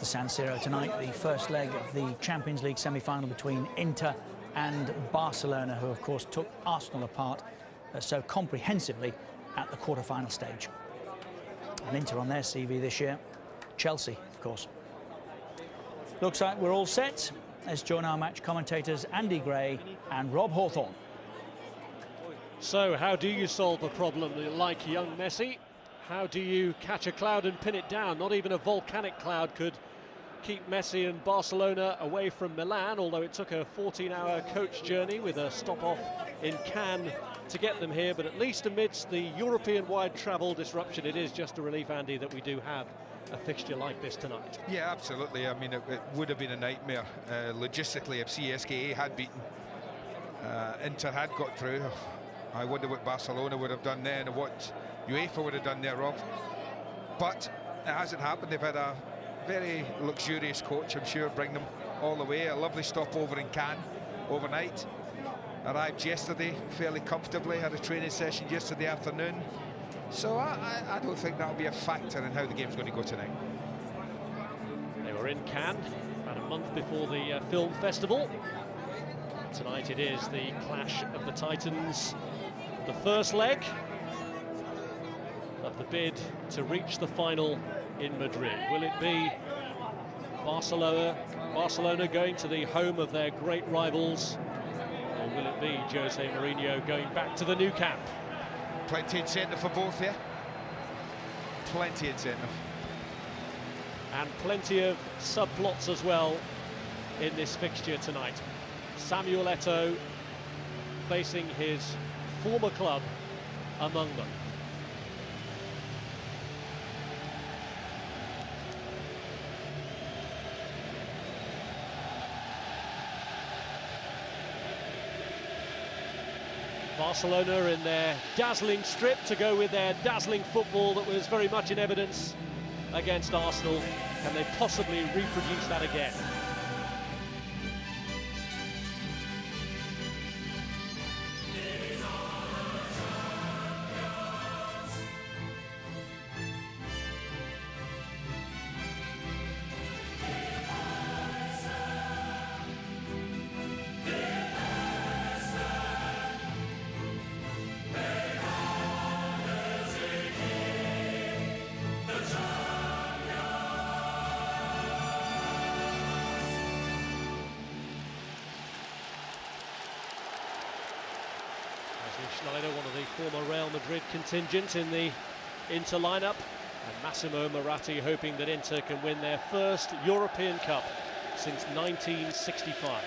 San Siro tonight, the first leg of the Champions League semi-final between Inter and Barcelona, who of course took Arsenal apart so comprehensively at the quarter-final stage. And Inter on their CV this year, Chelsea, of course. Looks like we're all set. Let's join our match commentators Andy Gray and Rob Hawthorne. So how do you solve a problem like young Messi? How do you catch a cloud and pin it down? Not even a volcanic cloud could keep Messi and Barcelona away from Milan, although it took a 14-hour coach journey with a stop-off in Cannes to get them here. But at least amidst the European-wide travel disruption, it is just a relief, Andy, that we do have a fixture like this tonight. Yeah, absolutely. I mean, it would have been a nightmare logistically if CSKA had beaten. Inter had got through. I wonder what Barcelona would have done then and what UEFA would have done there, Rob. But it hasn't happened. They've had a very luxurious coach, I'm sure, bring them all the way. A lovely stopover in Cannes overnight. Arrived yesterday fairly comfortably, had a training session yesterday afternoon. So I don't think that'll be a factor in how the game's going to go tonight. They were in Cannes about a month before the film festival. Tonight it is the clash of the Titans, the first leg of the bid to reach the final in Madrid. Will it be Barcelona going to the home of their great rivals, or will it be Jose Mourinho going back to the Nou Camp? Plenty incentive for both here. Plenty incentive. And plenty of subplots as well in this fixture tonight. Samuel Eto'o facing his former club among them. Barcelona in their dazzling strip to go with their dazzling football that was very much in evidence against Arsenal. Can they possibly reproduce that again? Schneider, one of the former Real Madrid contingent in the Inter lineup, and Massimo Moratti hoping that Inter can win their first European Cup since 1965.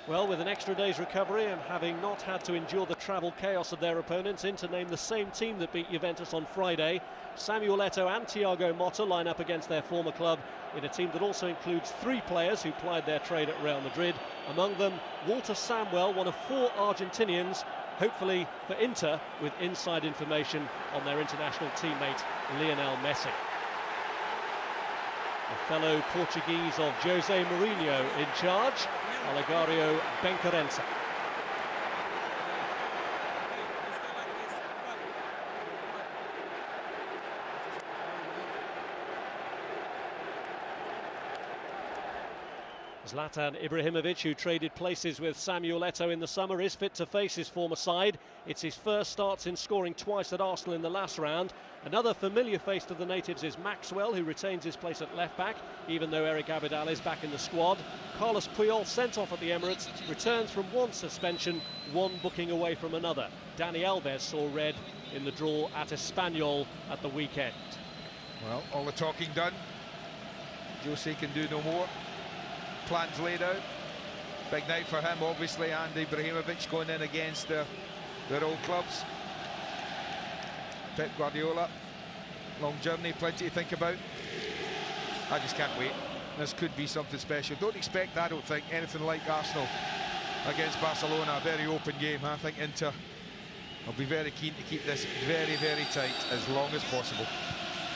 Well, with an extra day's recovery and having not had to endure the travel chaos of their opponents, Inter named the same team that beat Juventus on Friday. Samuel Eto'o and Thiago Motta line up against their former club in a team that also includes 3 players who plied their trade at Real Madrid. Among them, Walter Samuel, one of 4 Argentinians, hopefully for Inter, with inside information on their international teammate Lionel Messi. A fellow Portuguese of Jose Mourinho in charge, Olegario Benquerença. Zlatan Ibrahimovic, who traded places with Samuel Eto'o in the summer, is fit to face his former side. It's his first start since scoring twice at Arsenal in the last round. Another familiar face to the natives is Maxwell, who retains his place at left-back, even though Eric Abidal is back in the squad. Carlos Puyol, sent off at the Emirates, returns from one suspension, one booking away from another. Dani Alves saw red in the draw at Espanyol at the weekend. Well, all the talking done. Jose can do no more. Plans laid out. Big night for him, obviously, and Ibrahimovic going in against their old clubs. Pep Guardiola, long journey, plenty to think about. I just can't wait. This could be something special. Don't expect, I don't think, anything like Arsenal against Barcelona. A very open game. I think Inter will be very keen to keep this very, very tight as long as possible.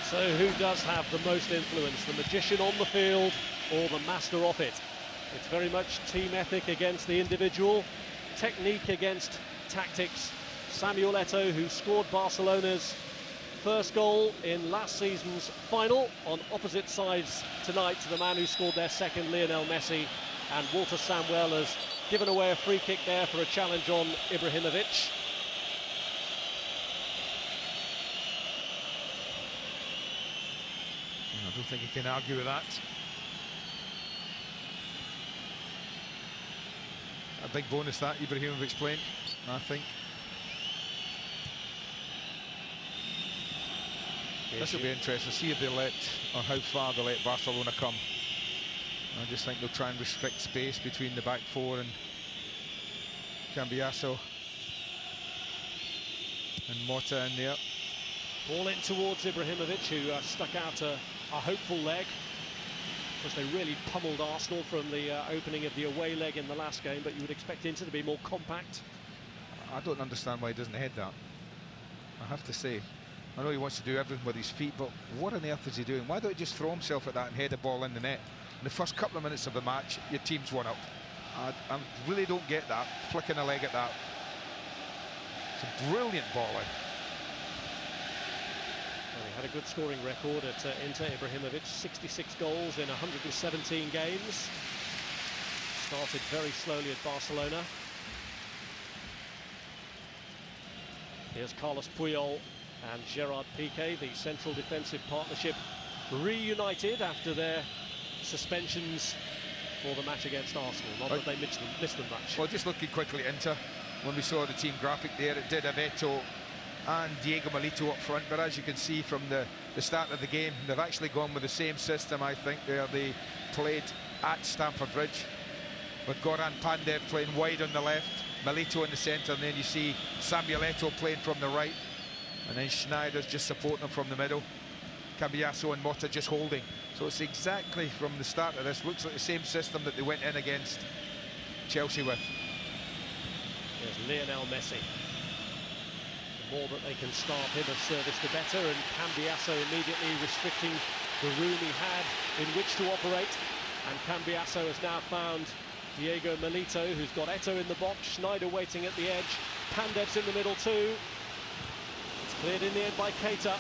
So who does have the most influence, the magician on the field or the master of it? It's very much team ethic against the individual, technique against tactics. Samuel Eto'o, who scored Barcelona's first goal in last season's final, on opposite sides tonight to the man who scored their second, Lionel Messi. And Walter Samuel has given away a free kick there for a challenge on Ibrahimovic. I don't think you can argue with that. A big bonus that Ibrahimovic playing, I think. This will be interesting to see if they let, or how far they let Barcelona come. I just think they'll try and restrict space between the back four and Cambiasso and Mota in there. Ball in towards Ibrahimovic, who stuck out a hopeful leg. Of course, they really pummeled Arsenal from the opening of the away leg in the last game, but you would expect Inter to be more compact. I don't understand why he doesn't head that. I have to say. I know he wants to do everything with his feet, but what on earth is he doing? Why don't he just throw himself at that and head a ball in the net? In the first couple of minutes of the match, your team's 1 up. I really don't get that, flicking a leg at that. It's a brilliant ball in. Well, he had a good scoring record at Inter. Ibrahimovic, 66 goals in 117 games. Started very slowly at Barcelona. Here's Carlos Puyol and Gerard Piqué, the central defensive partnership, reunited after their suspensions for the match against Arsenal. Not that they missed them much. Well, just looking quickly at Inter, when we saw the team graphic there, it did have Eto'o and Diego Milito up front, but as you can see from the start of the game, they've actually gone with the same system, I think, where they played at Stamford Bridge, with Goran Pandev playing wide on the left, Milito in the centre, and then you see Samuel Eto'o playing from the right, and then Schneider's just supporting them from the middle, Cambiasso and Mota just holding. So it's exactly from the start of this, looks like the same system that they went in against Chelsea with. There's Lionel Messi. The more that they can starve him of service, the better, and Cambiasso immediately restricting the room he had in which to operate. And Cambiasso has now found Diego Milito, who's got Eto'o in the box, Schneider waiting at the edge, Pandev's in the middle too. It's cleared in the end by Keita.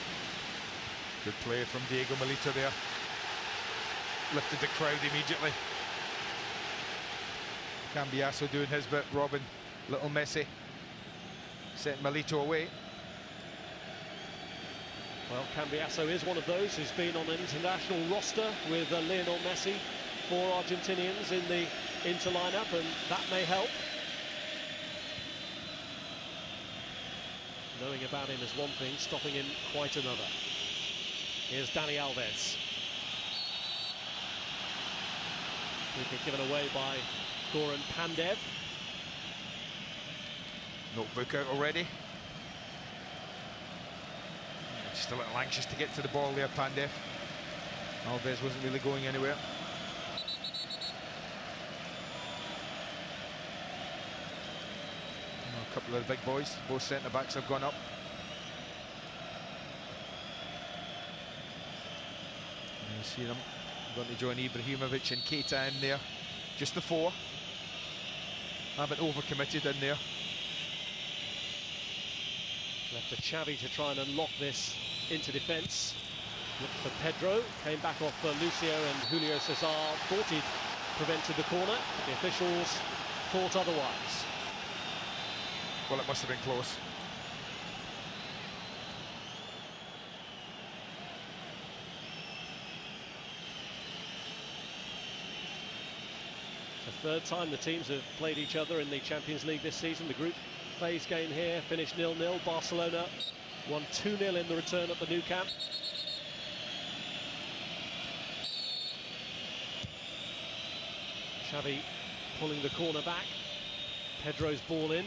Good play from Diego Milito there. Lifted the crowd immediately. Cambiasso doing his bit, robbing little Messi. Setting Milito away. Well, Cambiasso is one of those who's been on an international roster with Lionel Messi, 4 Argentinians in the Inter lineup, and that may help. Knowing about him is one thing, stopping him quite another. Here's Dani Alves. Free kick given away by Goran Pandev. Notebook out already. Just a little anxious to get to the ball there, Pandev. Alves wasn't really going anywhere. A couple of the big boys, both centre-backs have gone up. And you see them going to join Ibrahimovic and Keita in there. Just the 4. Haven't overcommitted in there. Left to Xavi to try and unlock this into defence. Looked for Pedro, came back off Lucio, and Julio Cesar thought he'd prevented the corner. The officials thought otherwise. Well, it must have been close. The 3rd time the teams have played each other in the Champions League this season. The group phase game here finished 0-0. Barcelona won 2-0 in the return at the Nou Camp. Xavi pulling the corner back. Pedro's ball in.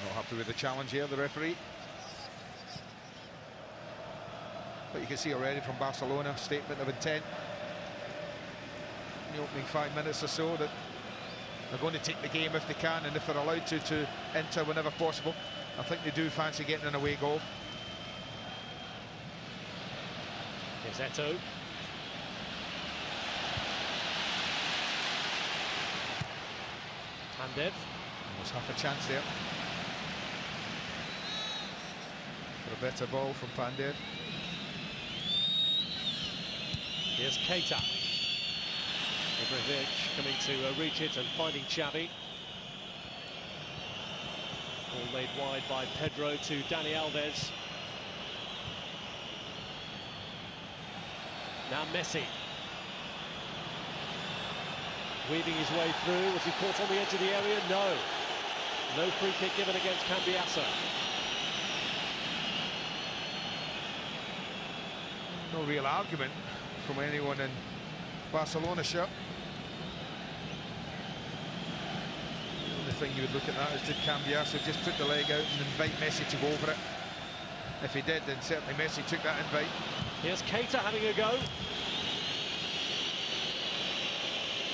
Not happy with the challenge here, the referee. But you can see already from Barcelona, statement of intent in the opening 5 minutes or so that they're going to take the game if they can, and if they're allowed to enter whenever possible. I think they do fancy getting an away goal. Here's Eto'o. Pandev. Almost half a chance there for a better ball from Pandev. Here's Keita. Ibrahimovic coming to reach it and finding Xavi. Ball laid wide by Pedro to Dani Alves. Now Messi. Weaving his way through. Was he caught on the edge of the area? No. No free kick given against Cambiasso. No real argument from anyone in Barcelona shirt. The only thing you would look at that is, did Cambiasso just put the leg out and invite Messi to go over it? If he did, then certainly Messi took that invite. Here's Keita having a go.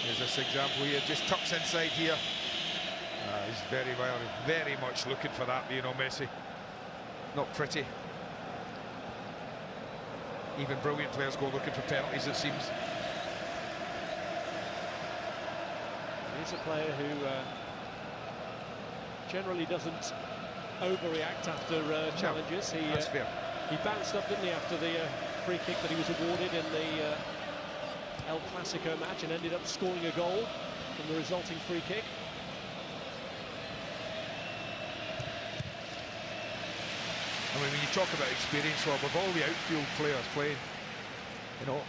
Here's this example here, just tucks inside here. He's very much looking for that, you know, Messi. Not pretty. Even brilliant players go looking for penalties, it seems. He's a player who generally doesn't overreact after challenges. No, that's fair. He bounced up, didn't he, after the free kick that he was awarded in the El Clasico match, and ended up scoring a goal from the resulting free kick. I mean, when you talk about experience, Rob, of all the outfield players playing, you know,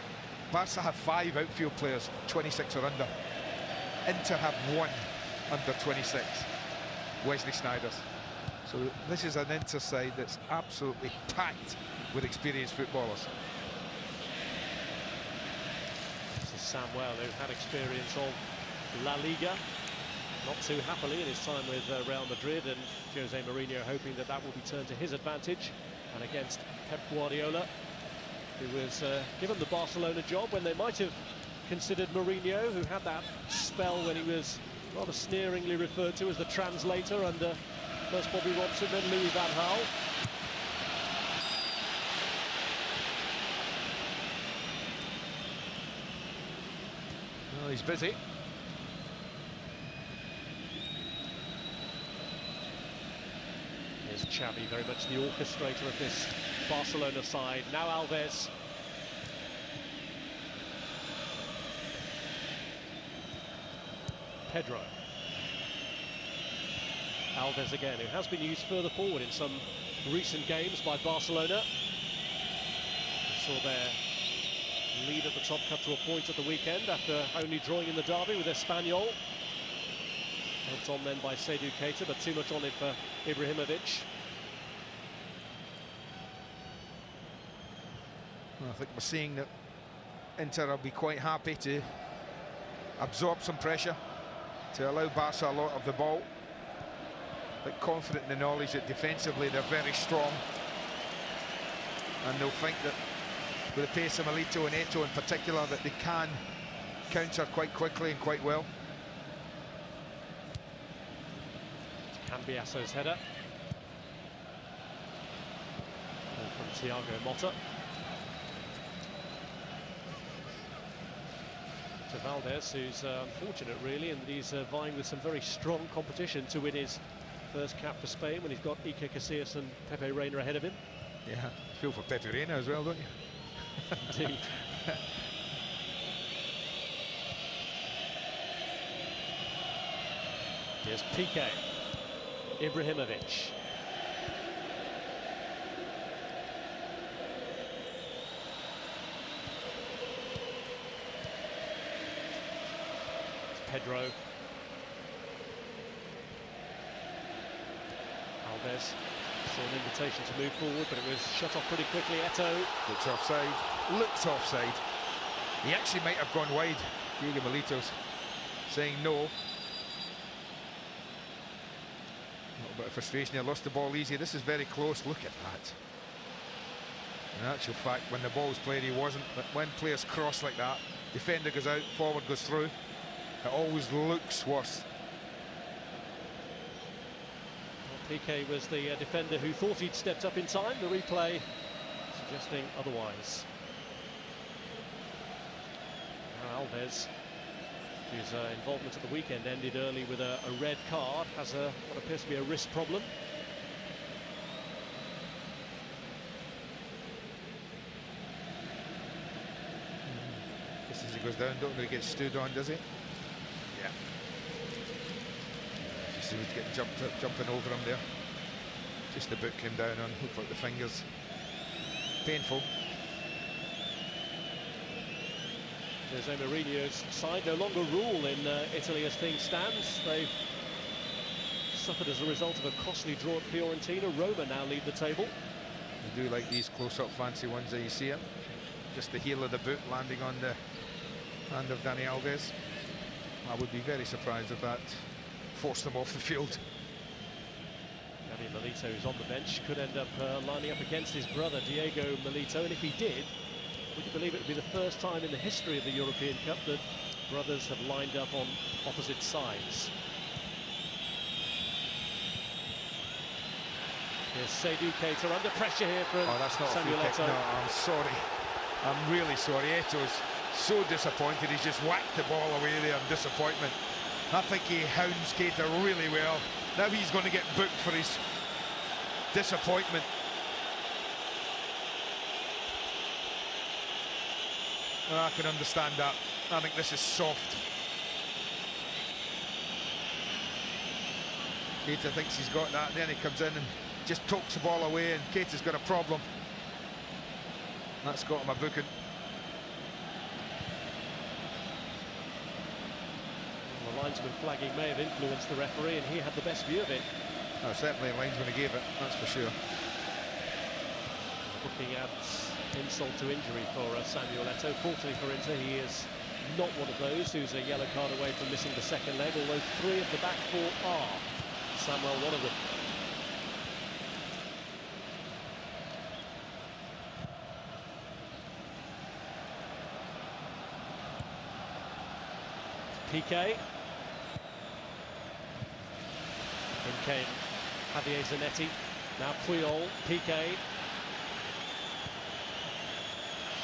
Barca have 5 outfield players, 26 or under. Inter have 1 under 26, Wesley Sneijder's. So this is an Inter side that's absolutely packed with experienced footballers. This is Samuel, who had experience of La Liga, not too happily in his time with Real Madrid, and Jose Mourinho hoping that that will be turned to his advantage. And against Pep Guardiola, who was given the Barcelona job when they might have considered Mourinho, who had that spell when he was rather sneeringly referred to as the translator under first Bobby Robson, then Louis van Gaal. Well, he's busy. Here's Xavi, very much the orchestrator of this Barcelona side. Now Alves. Pedro. Alves again, who has been used further forward in some recent games by Barcelona. We saw their lead at the top cut to a point at the weekend after only drawing in the derby with Espanyol. Helped on then by Seydou Keita, but too much on it for Ibrahimovic. Well, I think we're seeing that Inter will be quite happy to absorb some pressure, to allow Barca a lot of the ball. But confident in the knowledge that defensively they're very strong, and they'll think that with the pace of Milito and Eto'o in particular, that they can counter quite quickly and quite well. Cambiasso's header. Ball from Thiago Motta. To Valdez, who's unfortunate really, and he's vying with some very strong competition to win his first cap for Spain when he's got Iker Casillas and Pepe Reina ahead of him. Yeah, I feel for Pepe Reina as well, don't you? Indeed. Here's Piqué. Ibrahimovic. It's Pedro. Alves saw an invitation to move forward, but it was shut off pretty quickly. Eto'o. Looks offside. Looks offside. He actually might have gone wide. Diego Milito's saying no. A little bit of frustration here. Lost the ball easy. This is very close. Look at that. In actual fact, when the ball was played, he wasn't. But when players cross like that, defender goes out, forward goes through. It always looks worse. Piqué was the defender who thought he'd stepped up in time. The replay suggesting otherwise. Now Alves. whose involvement at the weekend ended early with a red card, has what appears to be a wrist problem. Just as he goes down, don't really get stood on, does he? Yeah. Just he was getting jumping over him there. Just the boot came down on, looked like the fingers. Painful. Jose Mourinho's side no longer rule in Italy as things stand. They've suffered as a result of a costly draw at Fiorentina. Roma now lead the table. I do like these close-up fancy ones that you see it. Just the heel of the boot landing on the hand of Dani Alves. I would be very surprised if that forced them off the field. Milito, who's on the bench, could end up lining up against his brother Diego Milito, and if he did, would you believe it would be the first time in the history of the European Cup that brothers have lined up on opposite sides. Here's Seydou Keita under pressure here from that's not Samuel a free kick. Eto'o. No, I'm sorry. I'm really sorry. Eto'o's so disappointed. He's just whacked the ball away there in disappointment. I think he hounds Keita really well. Now he's going to get booked for his disappointment. Well, I can understand that. I think this is soft. Keita thinks he's got that, and then he comes in and just pokes the ball away, and Keita's got a problem. That's got him a booking. Well, the linesman flagging may have influenced the referee, and he had the best view of it. Oh, certainly the linesman he gave it, that's for sure. Looking at insult to injury for Samuel Eto'o. Fortunately for Inter, he is not one of those who's a yellow card away from missing the second leg, although 3 of the back 4 are. Samuel, one of them. Piqué. In came Javier Zanetti. Now Puyol, Piqué.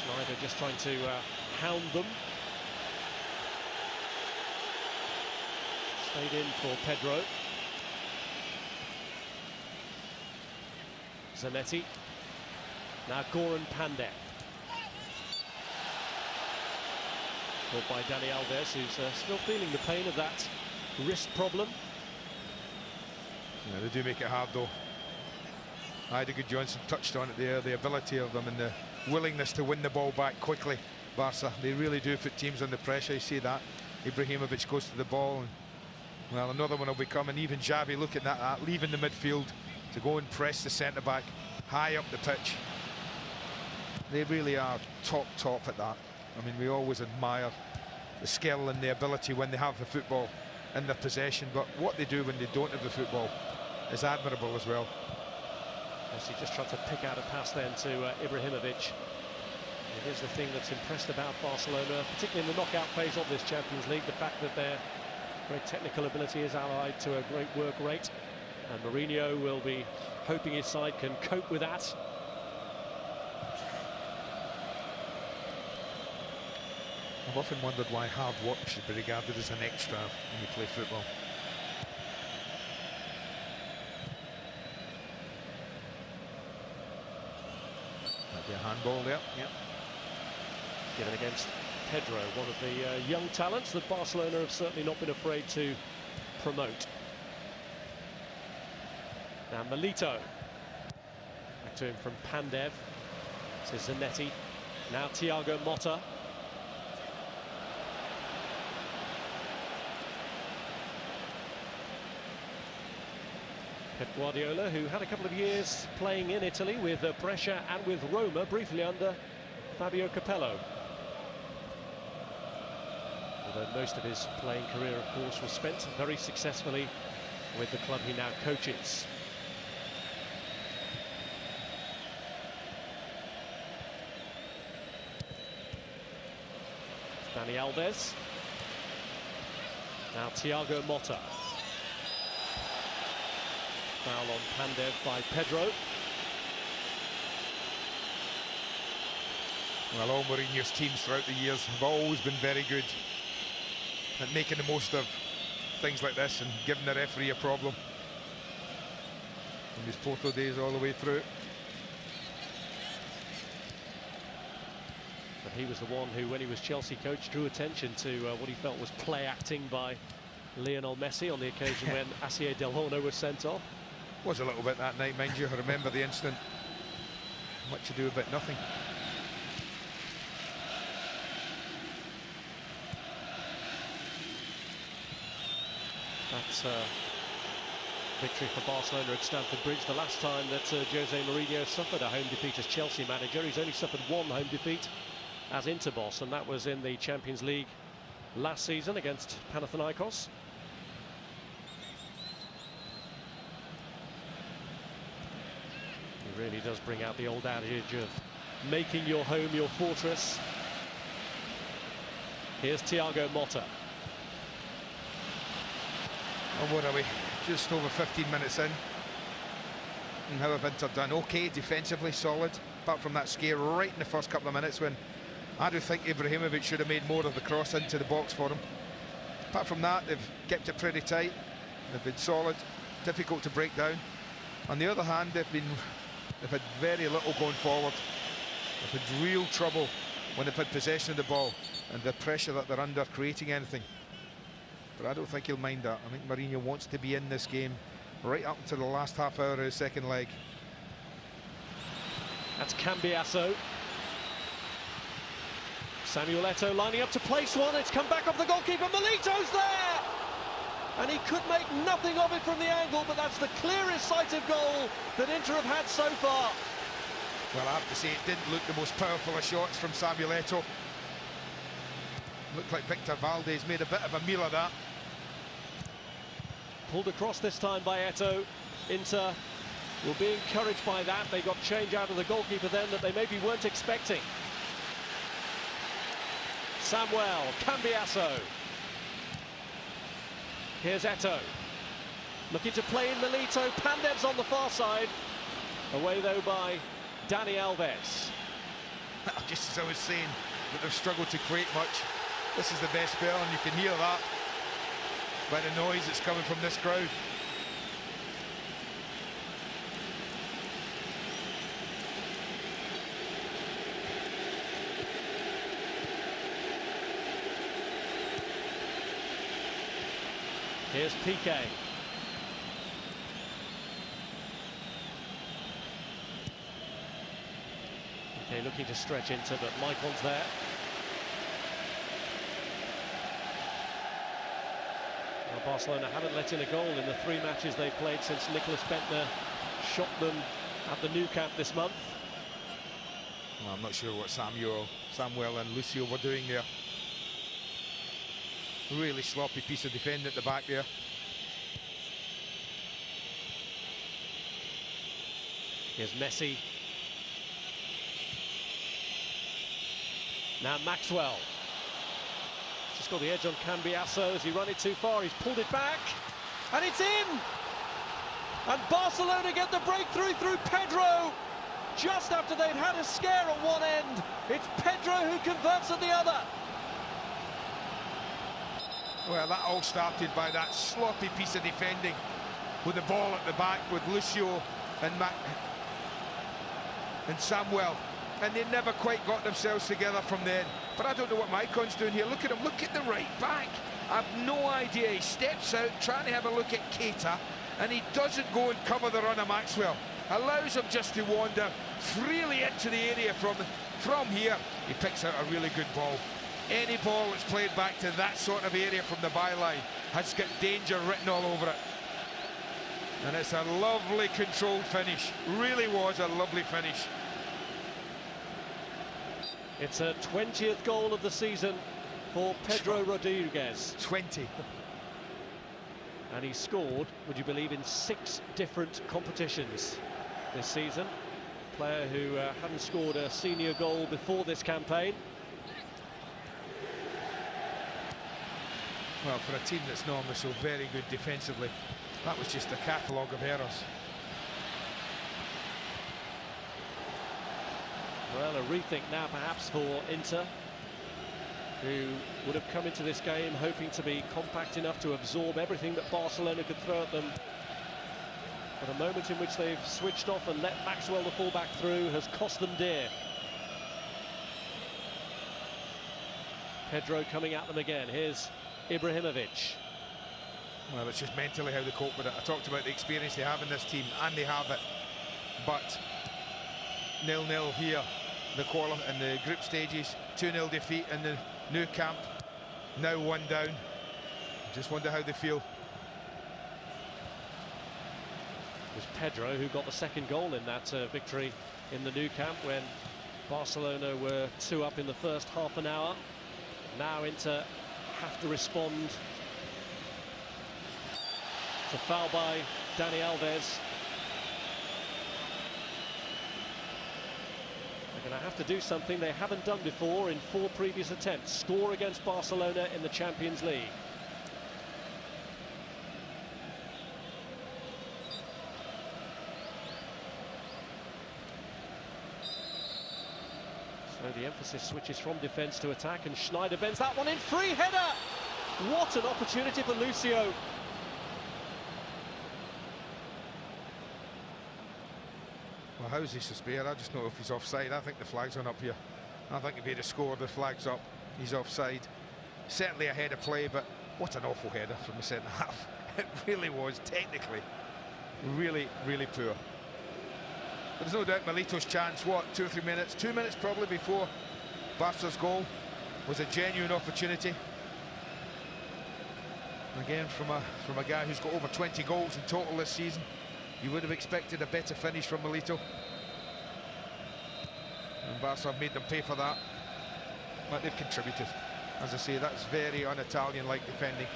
Schneider just trying to hound them. Stayed in for Pedro. Zanetti. Now Goran Pandev. Caught by Dani Alves, who's still feeling the pain of that wrist problem. Yeah, they do make it hard though. Heidegger Johnson touched on it there, the ability of them and the willingness to win the ball back quickly. Barca, they really do put teams under pressure. You see that. Ibrahimovic goes to the ball, and well, another one will be coming. Even Xavi looking at that, leaving the midfield to go and press the centre-back high up the pitch. They really are top at that. I mean, we always admire the skill and the ability when they have the football in their possession, but what they do when they don't have the football is admirable as well. Messi just tried to pick out a pass then to Ibrahimovic. It is the thing that's impressed about Barcelona, particularly in the knockout phase of this Champions League, the fact that their great technical ability is allied to a great work rate, and Mourinho will be hoping his side can cope with that. I've often wondered why hard work should be regarded as an extra when you play football. Might be a handball there. Yep. Given against Pedro, one of the young talents that Barcelona have certainly not been afraid to promote. Now Milito. Back to him from Pandev. This is Zanetti. Now Thiago Motta. Pep Guardiola, who had a couple of years playing in Italy with Brescia and with Roma, briefly under Fabio Capello. Although most of his playing career, of course, was spent very successfully with the club he now coaches. Dani Alves. Now Thiago Motta. Foul on Pandev by Pedro. Well, all Mourinho's teams throughout the years have always been very good. at making the most of things like this and giving the referee a problem from his Porto days all the way through. But he was the one who, when he was Chelsea coach, drew attention to what he felt was play acting by Lionel Messi on the occasion when Asier Del Horno was sent off. Was a little bit that night, mind you. I remember the incident. Much ado about nothing. That's victory for Barcelona at Stamford Bridge. The last time that Jose Mourinho suffered a home defeat as Chelsea manager. He's only suffered one home defeat as Inter boss, and that was in the Champions League last season against Panathinaikos. He really does bring out the old adage of making your home your fortress. Here's Thiago Motta. And what are we? Just over 15 minutes in. And how have Inter done? Okay, defensively solid, apart from that scare right in the first couple of minutes when I do think Ibrahimovic should have made more of the cross into the box for him. Apart from that, they've kept it pretty tight. They've been solid, difficult to break down. On the other hand, they've had very little going forward. They've had real trouble when they've had possession of the ball and the pressure that they're under creating anything. But I don't think he'll mind that. I think Mourinho wants to be in this game right up until the last half hour of his second leg. That's Cambiasso. Samuel Eto'o lining up to place one. It's come back off the goalkeeper. Milito's there! And he could make nothing of it from the angle, but that's the clearest sighted goal that Inter have had so far. Well, I have to say, it didn't look the most powerful of shots from Samuel Eto'o. Looked like Victor Valdez made a bit of a meal of that. Pulled across this time by Eto'o. Inter will be encouraged by that. They got change out of the goalkeeper then that they maybe weren't expecting. Samuel Cambiasso. Here's Eto'o. Looking to play in Milito. Pandev's on the far side. Away though by Dani Alves. Just as I was saying, that they've struggled to create much. This is the best spell, and you can hear that by the noise that's coming from this crowd. Here's Piqué. Okay, looking to stretch into, but Maicon's there. Well, Barcelona haven't let in a goal in the 3 matches they've played since Nicolas Bentner shot them at the Nou Camp this month. Well, I'm not sure what Samuel and Lucio were doing there. Really sloppy piece of defending at the back there. Here's Messi. Now Maxwell. Just got the edge on Cambiasso. Has he run it too far? He's pulled it back. And it's in! And Barcelona get the breakthrough through Pedro. Just after they'd had a scare at one end. It's Pedro who converts at the other. Well, that all started by that sloppy piece of defending with the ball at the back with Lucio and Samuel, and they never quite got themselves together from then. But I don't know what Maicon's doing here. Look at him, look at the right back. I've no idea. He steps out trying to have a look at Keita, and he doesn't go and cover the run of Maxwell. Allows him just to wander freely into the area from here. He picks out a really good ball. Any ball that's played back to that sort of area from the byline has got danger written all over it. And it's a lovely controlled finish. Really was a lovely finish. It's a 20th goal of the season for Pedro Rodriguez. 20. And he scored, would you believe, in 6 different competitions this season. Player who hadn't scored a senior goal before this campaign. Well, for a team that's normally so very good defensively, that was just a catalogue of errors. Well, a rethink now perhaps for Inter. who would have come into this game hoping to be compact enough to absorb everything that Barcelona could throw at them. But a moment in which they've switched off and let Maxwell, the fullback, through has cost them dear. Pedro coming at them again. Here's Ibrahimovic. Well, it's just mentally how they cope with it. I talked about the experience they have in this team, and they have it. But 0-0 here, in the group stages, 2-0 defeat in the new camp. Now 1 down. Just wonder how they feel. It was Pedro who got the second goal in that victory in the Nou Camp when Barcelona were 2 up in the first half an hour. Now Inter have to respond. It's a foul by Dani Alves. They're going to have to do something they haven't done before in 4 previous attempts. Score against Barcelona in the Champions League. So the emphasis switches from defence to attack, and Schneider bends that one in. Free header! What an opportunity for Lucio. Well, how's he suspended? I just know if he's offside. I think the flag's on up here. I think if he'd have scored, the flag's up. He's offside. Certainly a header play, but what an awful header from the centre half. It really was, technically. Really, really poor. But there's no doubt Milito's chance, what, 2 or 3 minutes? 2 minutes probably before Barca's goal was a genuine opportunity. Again, from a guy who's got over 20 goals in total this season, you would have expected a better finish from Milito. And Barca have made them pay for that. But they've contributed. As I say, that's very un-Italian-like defending.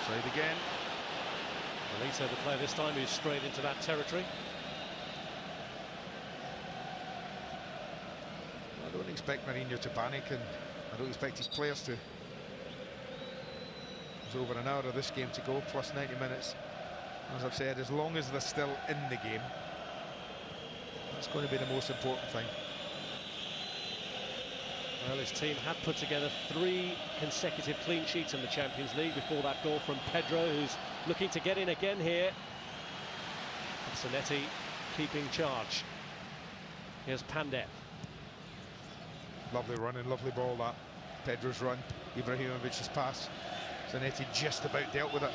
Offside again. Milito, the player this time, who's straight into that territory. I don't expect Mourinho to panic, and I don't expect his players to. There's over an hour of this game to go, plus 90 minutes. As I've said, as long as they're still in the game, that's going to be the most important thing. Well, his team had put together 3 consecutive clean sheets in the Champions League before that goal from Pedro, who's looking to get in again here. Zanetti keeping charge. Here's Pandev. Lovely running, lovely ball that. Pedro's run, Ibrahimovic's pass. Zanetti just about dealt with it.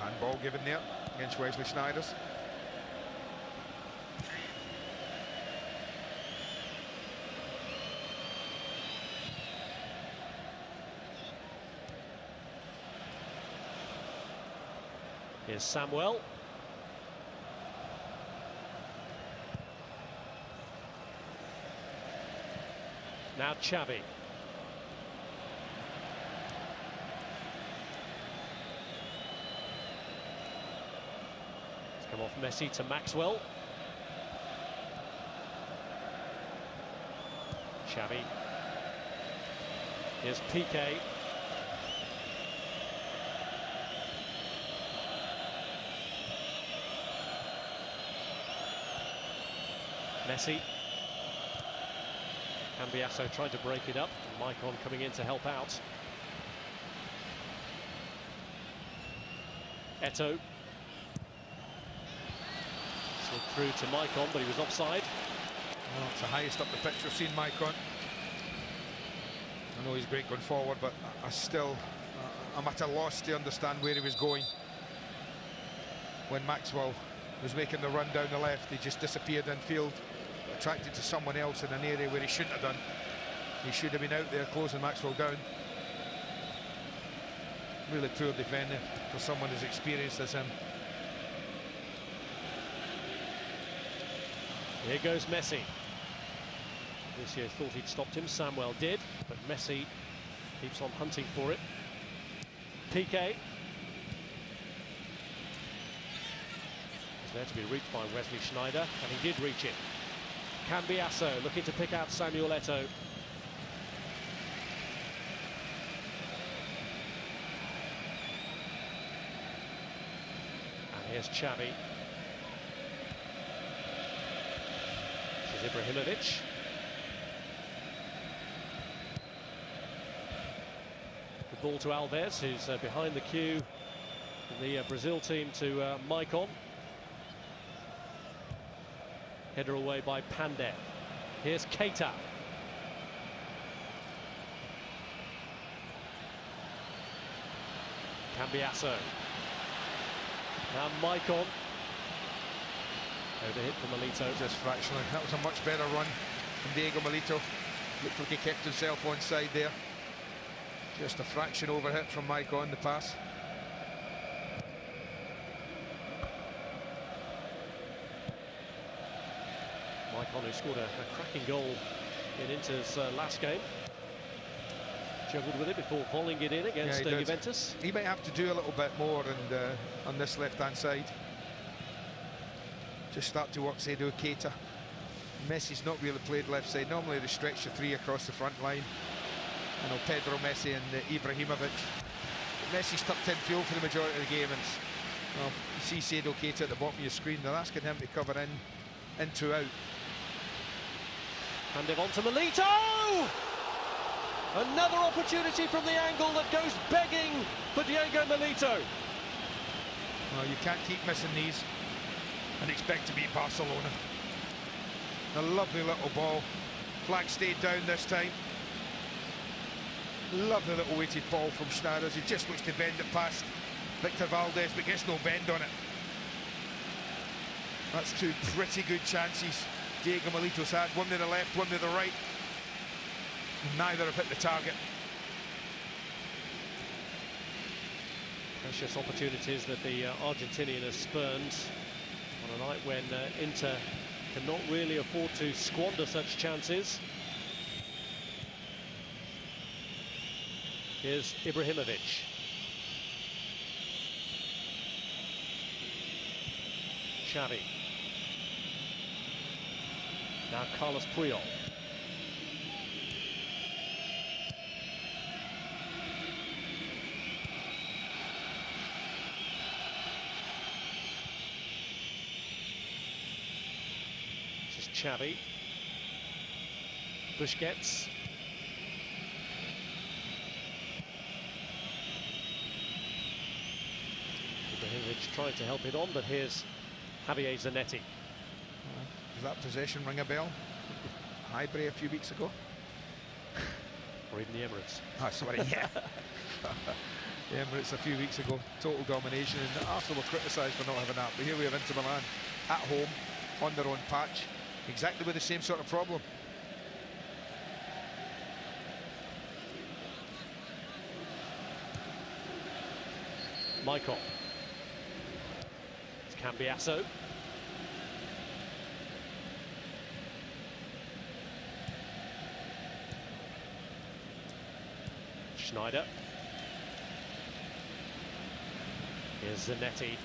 Handball given there against Wesley Sneijder. Here's Samuel. Now Xavi. Come off Messi to Maxwell. Xavi. Here's Piqué. Messi. Cambiasso tried to break it up. Maicon coming in to help out. Eto'o. Through to Maicon, but he was offside. Well, it's the highest up the pitch we've seen Maicon. I know he's great going forward, but I'm at a loss to understand where he was going. When Maxwell was making the run down the left, he just disappeared in field, attracted to someone else in an area where he shouldn't have done. He should have been out there closing Maxwell down. Really poor defending for someone as experienced as him. Here goes Messi. Lucio thought he'd stopped him, Samuel did, but Messi keeps on hunting for it. Piqué. Was there to be reached by Wesley Sneijder, and he did reach it. Cambiasso looking to pick out Samuel Eto'o. Here's Xavi. This is Ibrahimovic. The ball to Alves, who's behind the queue in the Brazil team, to Maicon. Header away by Pandev. Here's Keita. Cambiasso. Now Maicon. Overhit from Milito. Just fractionally. That was a much better run from Diego Milito. Looked like he kept himself on side there. Just a fraction overhit from Maicon, the pass. Maicon, who scored a cracking goal in Inter's last game. Juggled with it before volleying it in against Juventus. He might have to do a little bit more on this left-hand side. Just start to work Seydou Keita. Messi's not really played left side. Normally they stretch the three across the front line. You know, Pedro, Messi and Ibrahimovic. But Messi's tucked in field for the majority of the game. And well, you see Seydou Keita at the bottom of your screen. They're asking him to cover in to out. Pandev on to Milito! Another opportunity from the angle that goes begging for Diego Milito. Well, you can't keep missing these and expect to beat Barcelona. A lovely little ball. Flag stayed down this time. Lovely little weighted ball from Schneiders. He just looks to bend it past Victor Valdez, but gets no bend on it. That's two pretty good chances Diego Milito's had. One to the left, one to the right. Neither have hit the target. Precious opportunities that the Argentinian has spurned on a night when Inter cannot really afford to squander such chances. Here's Ibrahimovic. Xavi. Now Carlos Puyol. This is Xavi. Busquets. Ibrahimovic trying to help it on, but here's Javier Zanetti. Does that possession ring a bell? Highbury a few weeks ago? Or even the Emirates. Oh, sorry, yeah. The Emirates a few weeks ago. Total domination, and Arsenal were criticised for not having that. But here we have Inter Milan at home, on their own patch, exactly with the same sort of problem. Maicon. It's Cambiasso. Schneider. Here's Zanetti.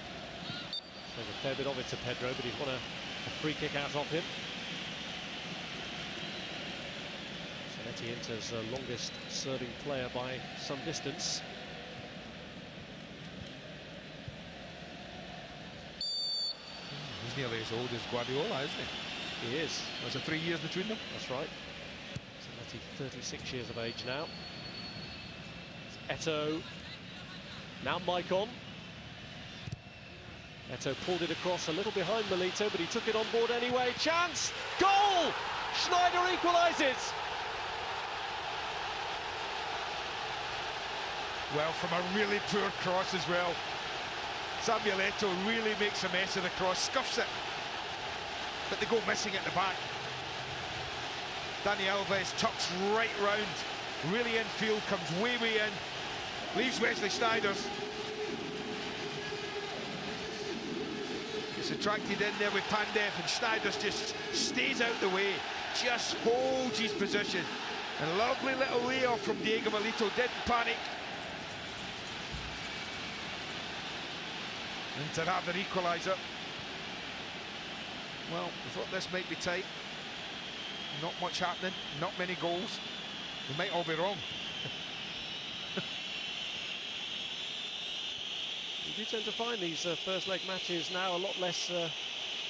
There's a fair bit of it to Pedro, but he's won a free kick out of him. Zanetti Inter's longest serving player by some distance. He's nearly as old as Guardiola, isn't he? He is. There's a 3 years between them. That's right. Zanetti, 36 years of age now. Eto'o. Now Maicon. Eto'o pulled it across a little behind Milito, but he took it on board anyway. Chance! Goal! Schneider equalises! Well, from a really poor cross as well. Samuel Eto'o really makes a mess of the cross, scuffs it, but they go missing at the back. Dani Alves tucks right round, really infield, comes way in, leaves Wesley Sneijers. Gets attracted in there with Pandev, and Sneijers just stays out the way, just holds his position. And lovely little layoff from Diego Milito, didn't panic. And to have their equaliser. Well, we thought this might be tight. Not much happening, not many goals. We might all be wrong. He do tend to find these first leg matches now a lot less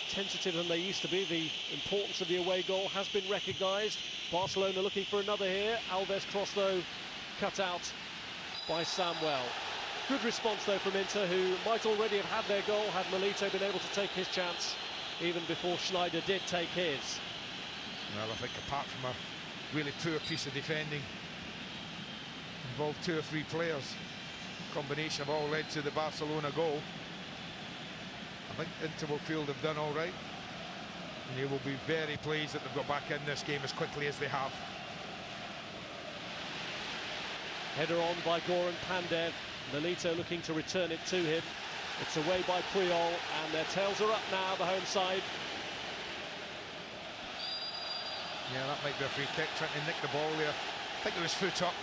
tentative than they used to be. The importance of the away goal has been recognised. Barcelona looking for another here. Alves cross though cut out by Samuel. Good response though from Inter, who might already have had their goal had Milito been able to take his chance even before Schneider did take his. Well, I think apart from a really poor piece of defending, involved 2 or 3 players, combination of all led to the Barcelona goal. I think Inter will feel they've done all right, and they will be very pleased that they've got back in this game as quickly as they have. Header on by Goran Pandev. Milito looking to return it to him. It's away by Puyol, and their tails are up now, the home side. Yeah, that might be a free kick, trying to nick the ball there. I think it was foot up.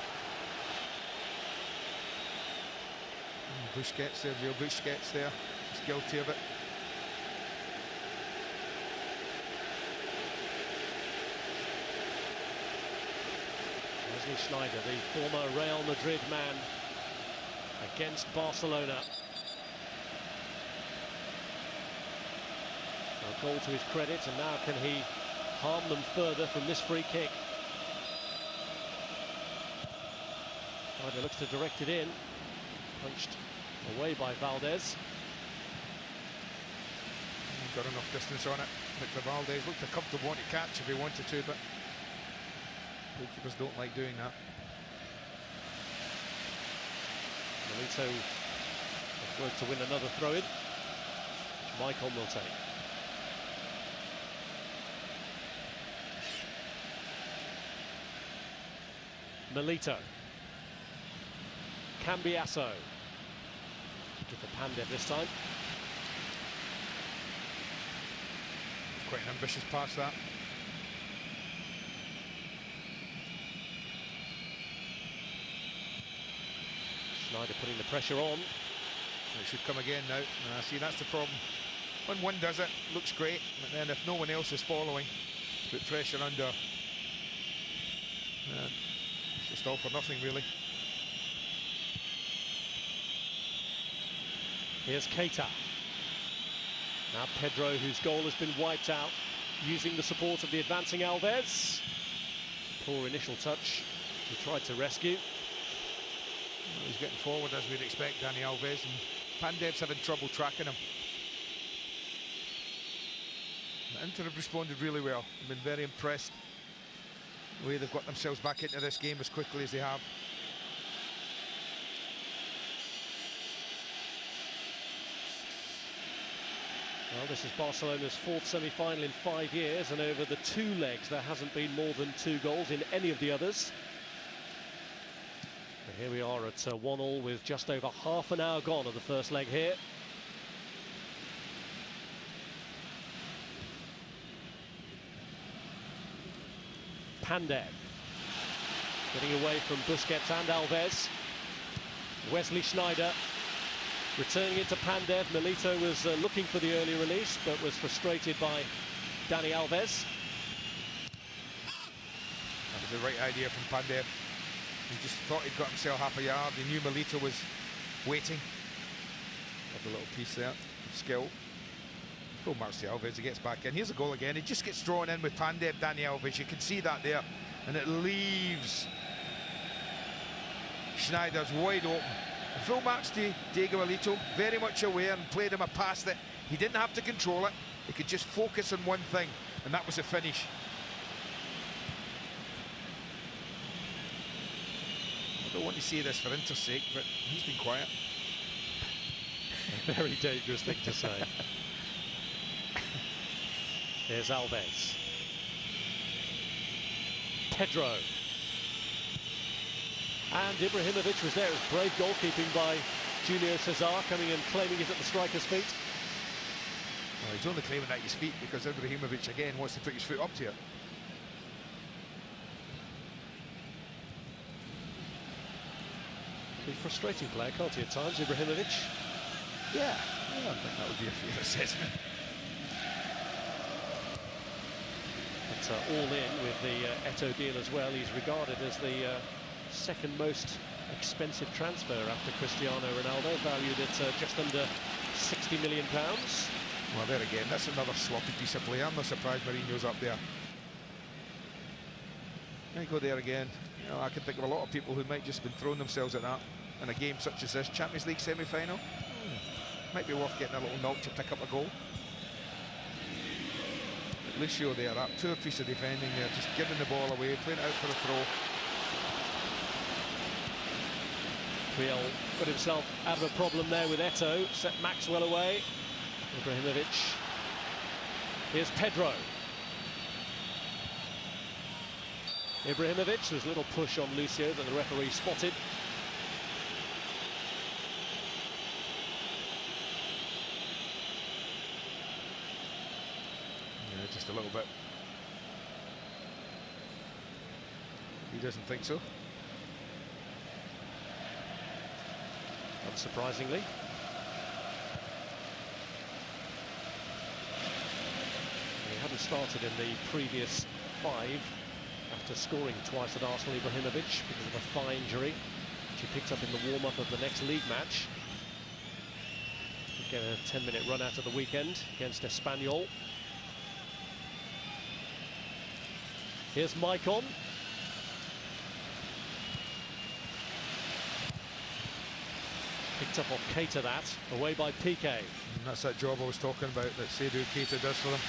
Busquets, Sergio Busquets there, he's guilty of it. Wesley Schneider, the former Real Madrid man, against Barcelona. A goal to his credit, and now can he harm them further from this free kick? Schneider looks to direct it in. Punched away by Valdez. Got enough distance on it. Victor Valdez looked a comfortable one to catch if he wanted to, but goalkeepers don't like doing that. Milito has worked to win another throw-in, which Maicon will take. Milito. Cambiasso. Give for Pandev this time. Quite an ambitious pass, that. Schneider putting the pressure on. It should come again now. See, that's the problem. When one does it, looks great, but then if no one else is following, put pressure under. It's just all for nothing, really. Here's Keita. Now Pedro, whose goal has been wiped out, using the support of the advancing Alves. Poor initial touch. He tried to rescue. Well, he's getting forward as we'd expect, Dani Alves, and Pandev's having trouble tracking him. The Inter have responded really well. I've been very impressed the way they've got themselves back into this game as quickly as they have. Well, this is Barcelona's 4th semi-final in 5 years, and over the 2 legs there hasn't been more than 2 goals in any of the others. But here we are at 1-1 with just over half an hour gone of the first leg here. Pandev getting away from Busquets and Alves. Wesley Schneider returning it to Pandev. Milito was looking for the early release, but was frustrated by Dani Alves. That was the right idea from Pandev. He just thought he'd got himself half a yard. He knew Milito was waiting. Got a little piece there of skill. Full marks to Alves, he gets back in. Here's a goal again. He just gets drawn in with Pandev, Dani Alves. You can see that there. And it leaves Schneider's wide open. Full marks to Diego Milito, very much aware, and played him a pass that he didn't have to control it. He could just focus on one thing, and that was a finish. I don't want to say this for Inter's sake, but he's been quiet. A very dangerous thing to say. Here's Alves. Pedro. And Ibrahimovic was there. It was brave goalkeeping by Julio Cesar, coming and claiming it at the striker's feet. Well, he's only claiming at his feet because Ibrahimovic again wants to put his foot up to it. Be a frustrating player, can't he, at times, Ibrahimovic? Yeah, I think that would be a fair assessment. But all in with the Eto'o deal as well. He's regarded as the second most expensive transfer after Cristiano Ronaldo, valued at just under £60 million. Well, there again, that's another sloppy piece of play. I'm not surprised Mourinho's up there. There you go there again. You know, I can think of a lot of people who might just have been throwing themselves at that in a game such as this. Champions League semi-final. Might be worth getting a little knock to pick up a goal. But Lucio there, that poor piece of defending there, just giving the ball away, playing it out for a throw. Kriel got himself out of a problem there with Eto'o, set Maxwell away. Ibrahimovic. Here's Pedro. Ibrahimovic, there's a little push on Lucio that the referee spotted. Yeah, just a little bit. He doesn't think so. Unsurprisingly. He hadn't started in the previous 5 after scoring twice at Arsenal, Ibrahimovic, because of a thigh injury, which he picked up in the warm-up of the next league match. He'll get a 10-minute run out of the weekend against Espanyol. Here's Maicon. Picked up off Keita, that away by Piqué. And that's that job I was talking about that Seydou Keita does for them.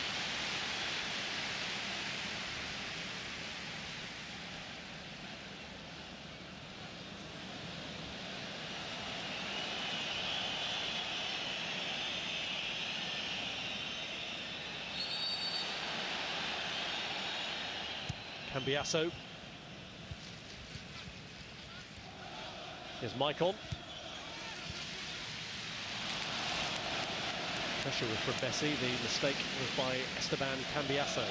Cambiasso. Here's Maicon. Pressure was from Messi. The mistake was by Esteban Cambiasso.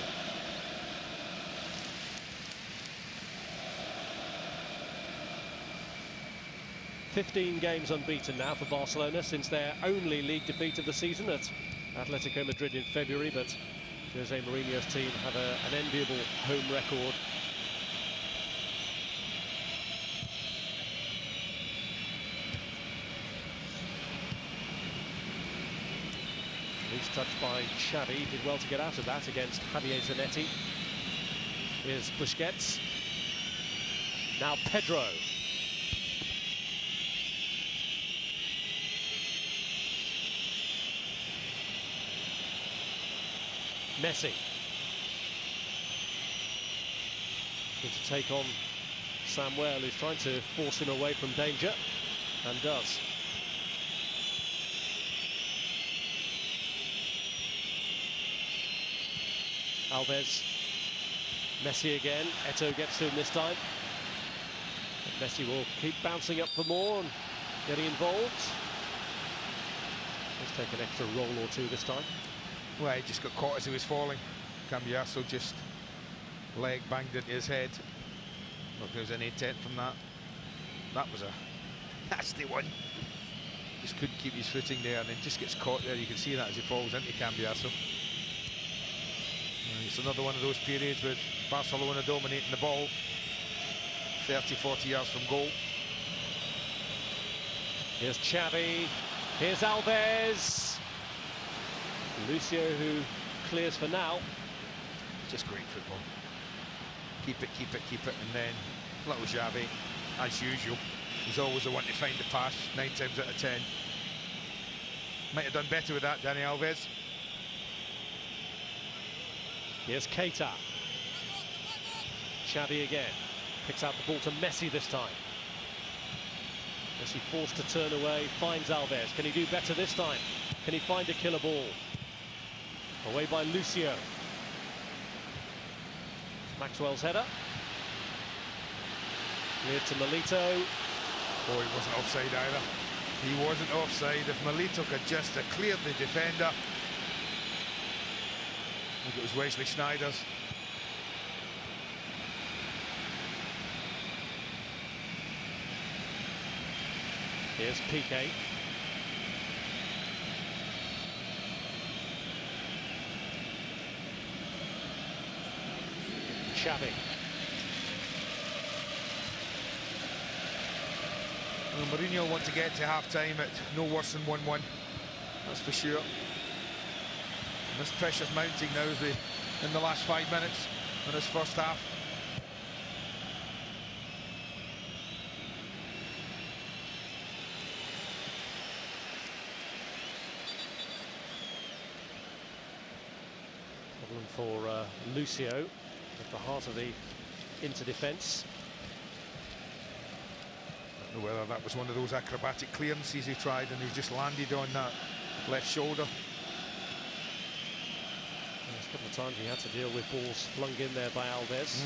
"15 games unbeaten now for Barcelona since their only league defeat of the season at Atletico Madrid in February, but Jose Mourinho's team have an enviable home record. Loose touch by Xavi, did well to get out of that against Javier Zanetti. Here's Busquets. Now Pedro. Messi. Good to take on Samuel, who's trying to force him away from danger, and does. Alves. Messi again. Eto'o gets to him this time. But Messi will keep bouncing up for more and getting involved. Let's take an extra roll or two this time. Well, he just got caught as he was falling. Cambiasso just leg banged into his head. Look, there was any intent from that. That was a nasty one. Just couldn't keep his footing there and then just gets caught there. You can see that as he falls into Cambiasso. It's another one of those periods with Barcelona dominating the ball. 30-40 yards from goal. Here's Xavi. Here's Alves. Lucio, who clears for now. Just great football. Keep it, keep it, keep it. And then little Xavi, as usual, he's always the one to find the pass, 9 times out of 10. Might have done better with that, Dani Alves. Here's Keita. Xavi again. Picks out the ball to Messi this time. Messi forced to turn away, finds Alves. Can he do better this time? Can he find a killer ball? Away by Lucio. Maxwell's header. Cleared to Milito. Oh, he wasn't offside either. He wasn't offside. If Milito could just have cleared the defender. I think it was Wesley Sneijder's. Here's Piqué. Xavi. Well, Mourinho will want to get to half-time at no worse than 1-1. That's for sure. And this pressure's mounting now as in the last 5 minutes in this first half. Problem for Lucio at the heart of the Inter defence. I don't know whether that was one of those acrobatic clearances he tried and he just landed on that left shoulder. There's a couple of times he had to deal with balls flung in there by Alves.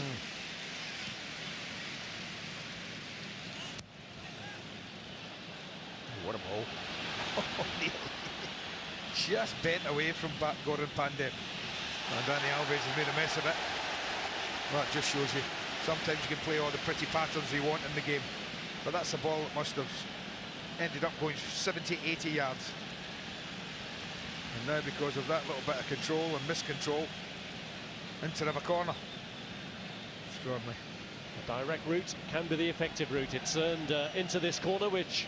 What a ball. Just bent away from Goran Pandev. And Dani Alves has made a mess of it. Well, that just shows you sometimes you can play all the pretty patterns you want in the game. But that's a ball that must have ended up going 70, 80 yards. And now because of that little bit of control and miscontrol, Inter have a corner. Extraordinary. A direct route can be the effective route. It's earned into this corner, which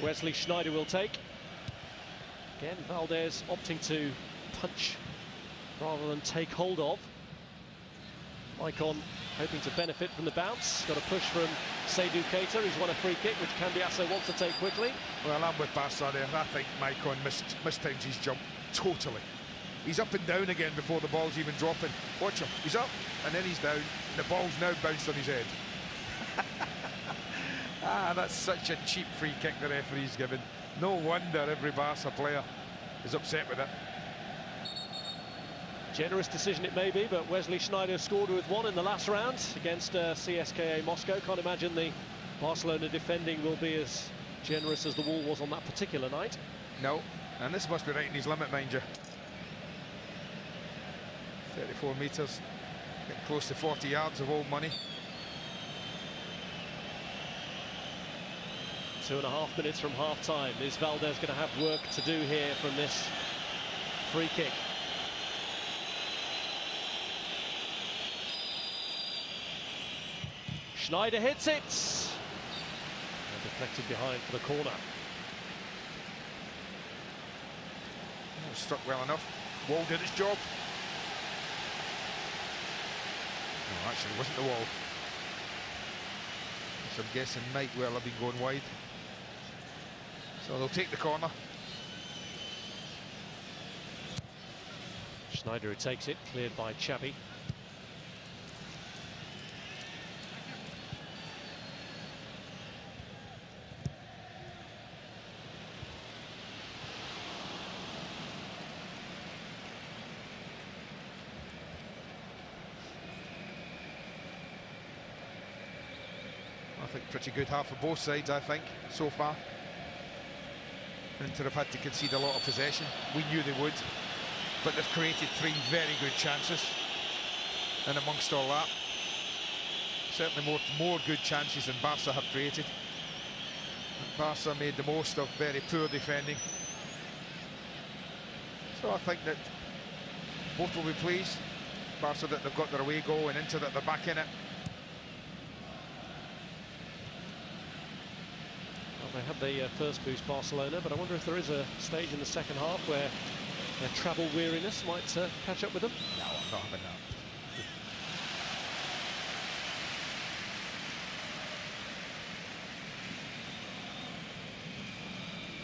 Wesley Sneijder will take. Again, Valdez opting to punch rather than take hold of. Maicon hoping to benefit from the bounce. Got a push from Seydou Keita, who's won a free kick, which Cambiasso wants to take quickly. Well, I'm with Barca there. I think Maicon mistimed his jump totally. He's up and down again before the ball's even dropping. Watch him. He's up and then he's down. The ball's now bounced on his head. That's such a cheap free kick the referee's given. No wonder every Barca player is upset with it. Generous decision it may be, but Wesley Sneijder scored with one in the last round against CSKA Moscow. Can't imagine the Barcelona defending will be as generous as the wall was on that particular night. No, and this must be right in his limit, mind you. 34 metres, getting close to 40 yards of old money. 2.5 minutes from half-time. Is Valdez going to have work to do here from this free kick? Sneijder hits it. And deflected behind for the corner. Oh, struck well enough. Wall did its job. No, actually, it wasn't the wall. Which I'm guessing might well have been going wide. So they'll take the corner. Sneijder who takes it, cleared by Xavi. I think pretty good half of both sides, I think, so far. Inter have had to concede a lot of possession. We knew they would. But they've created 3 very good chances. And amongst all that, certainly more good chances than Barca have created. And Barca made the most of very poor defending. So I think that both will be pleased. Barca that they've got their away goal and Inter that they're back in it. They had the first boost, Barcelona, but I wonder if there is a stage in the second half where their travel weariness might catch up with them. No, I'm not having that.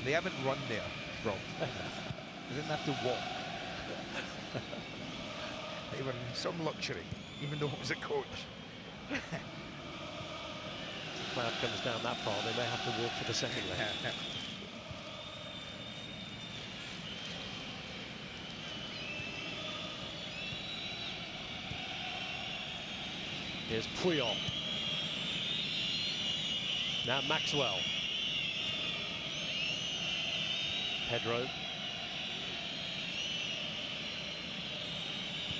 They haven't run there, Rob. They didn't have to walk. They were in some luxury, even though it was a coach. If the cloud comes down that far, they may have to walk for the second leg. Here's Puyol. Now Maxwell. Pedro.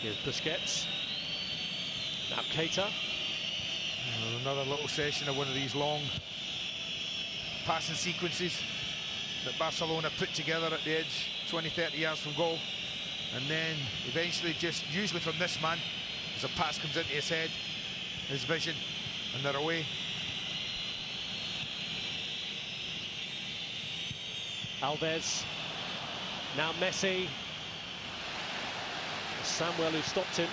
Here's Busquets. Now Keita. Another little session of one of these long passing sequences that Barcelona put together at the edge, 20-30 yards from goal. And then eventually, just usually from this man, as a pass comes into his head, his vision, and they're away. Alves, now Messi. Samuel who stopped him.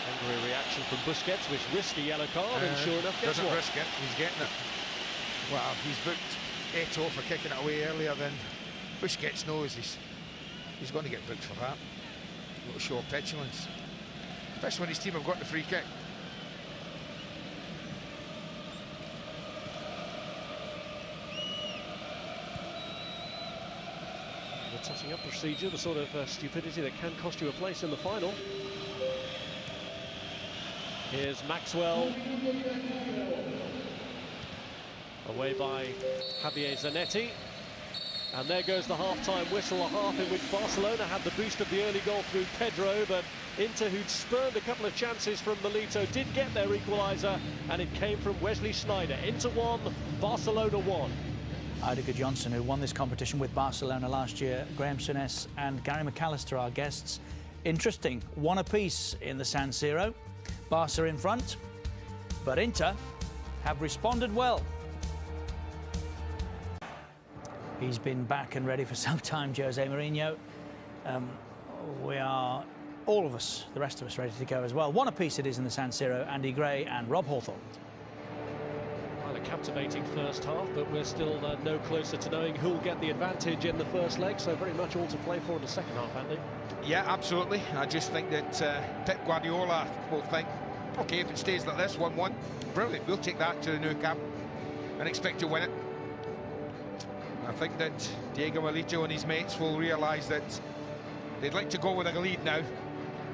Angry reaction from Busquets, which risked a yellow card, and sure enough, doesn't risk it. He's getting it. Well, if he's booked Eto'o for kicking it away earlier, then Busquets knows he's going to get booked for that. A little show of petulance, especially when his team have got the free kick. The touching up procedure, the sort of stupidity that can cost you a place in the final. Here's Maxwell. Away by Javier Zanetti. And there goes the half-time whistle, a half in which Barcelona had the boost of the early goal through Pedro, but Inter, who'd spurned a couple of chances from Milito, did get their equaliser, and it came from Wesley Sneijder. Inter 1, Barcelona 1. Idiger Johnson, who won this competition with Barcelona last year, Graham Souness and Gary McAllister, our guests. Interesting, one apiece in the San Siro. Barca in front, but Inter have responded well. He's been back and ready for some time, Jose Mourinho. We are, all of us, the rest of us, ready to go as well. One apiece it is in the San Siro, Andy Gray and Rob Hawthorne. Well, a captivating first half, but we're still no closer to knowing who'll get the advantage in the first leg, so very much all to play for in the second half, Andy. Yeah, absolutely. I just think that Pep Guardiola will think, OK, if it stays like this, 1-1, brilliant, we'll take that to the Nou Camp and expect to win it. I think that Diego Milito and his mates will realise that they'd like to go with a lead now.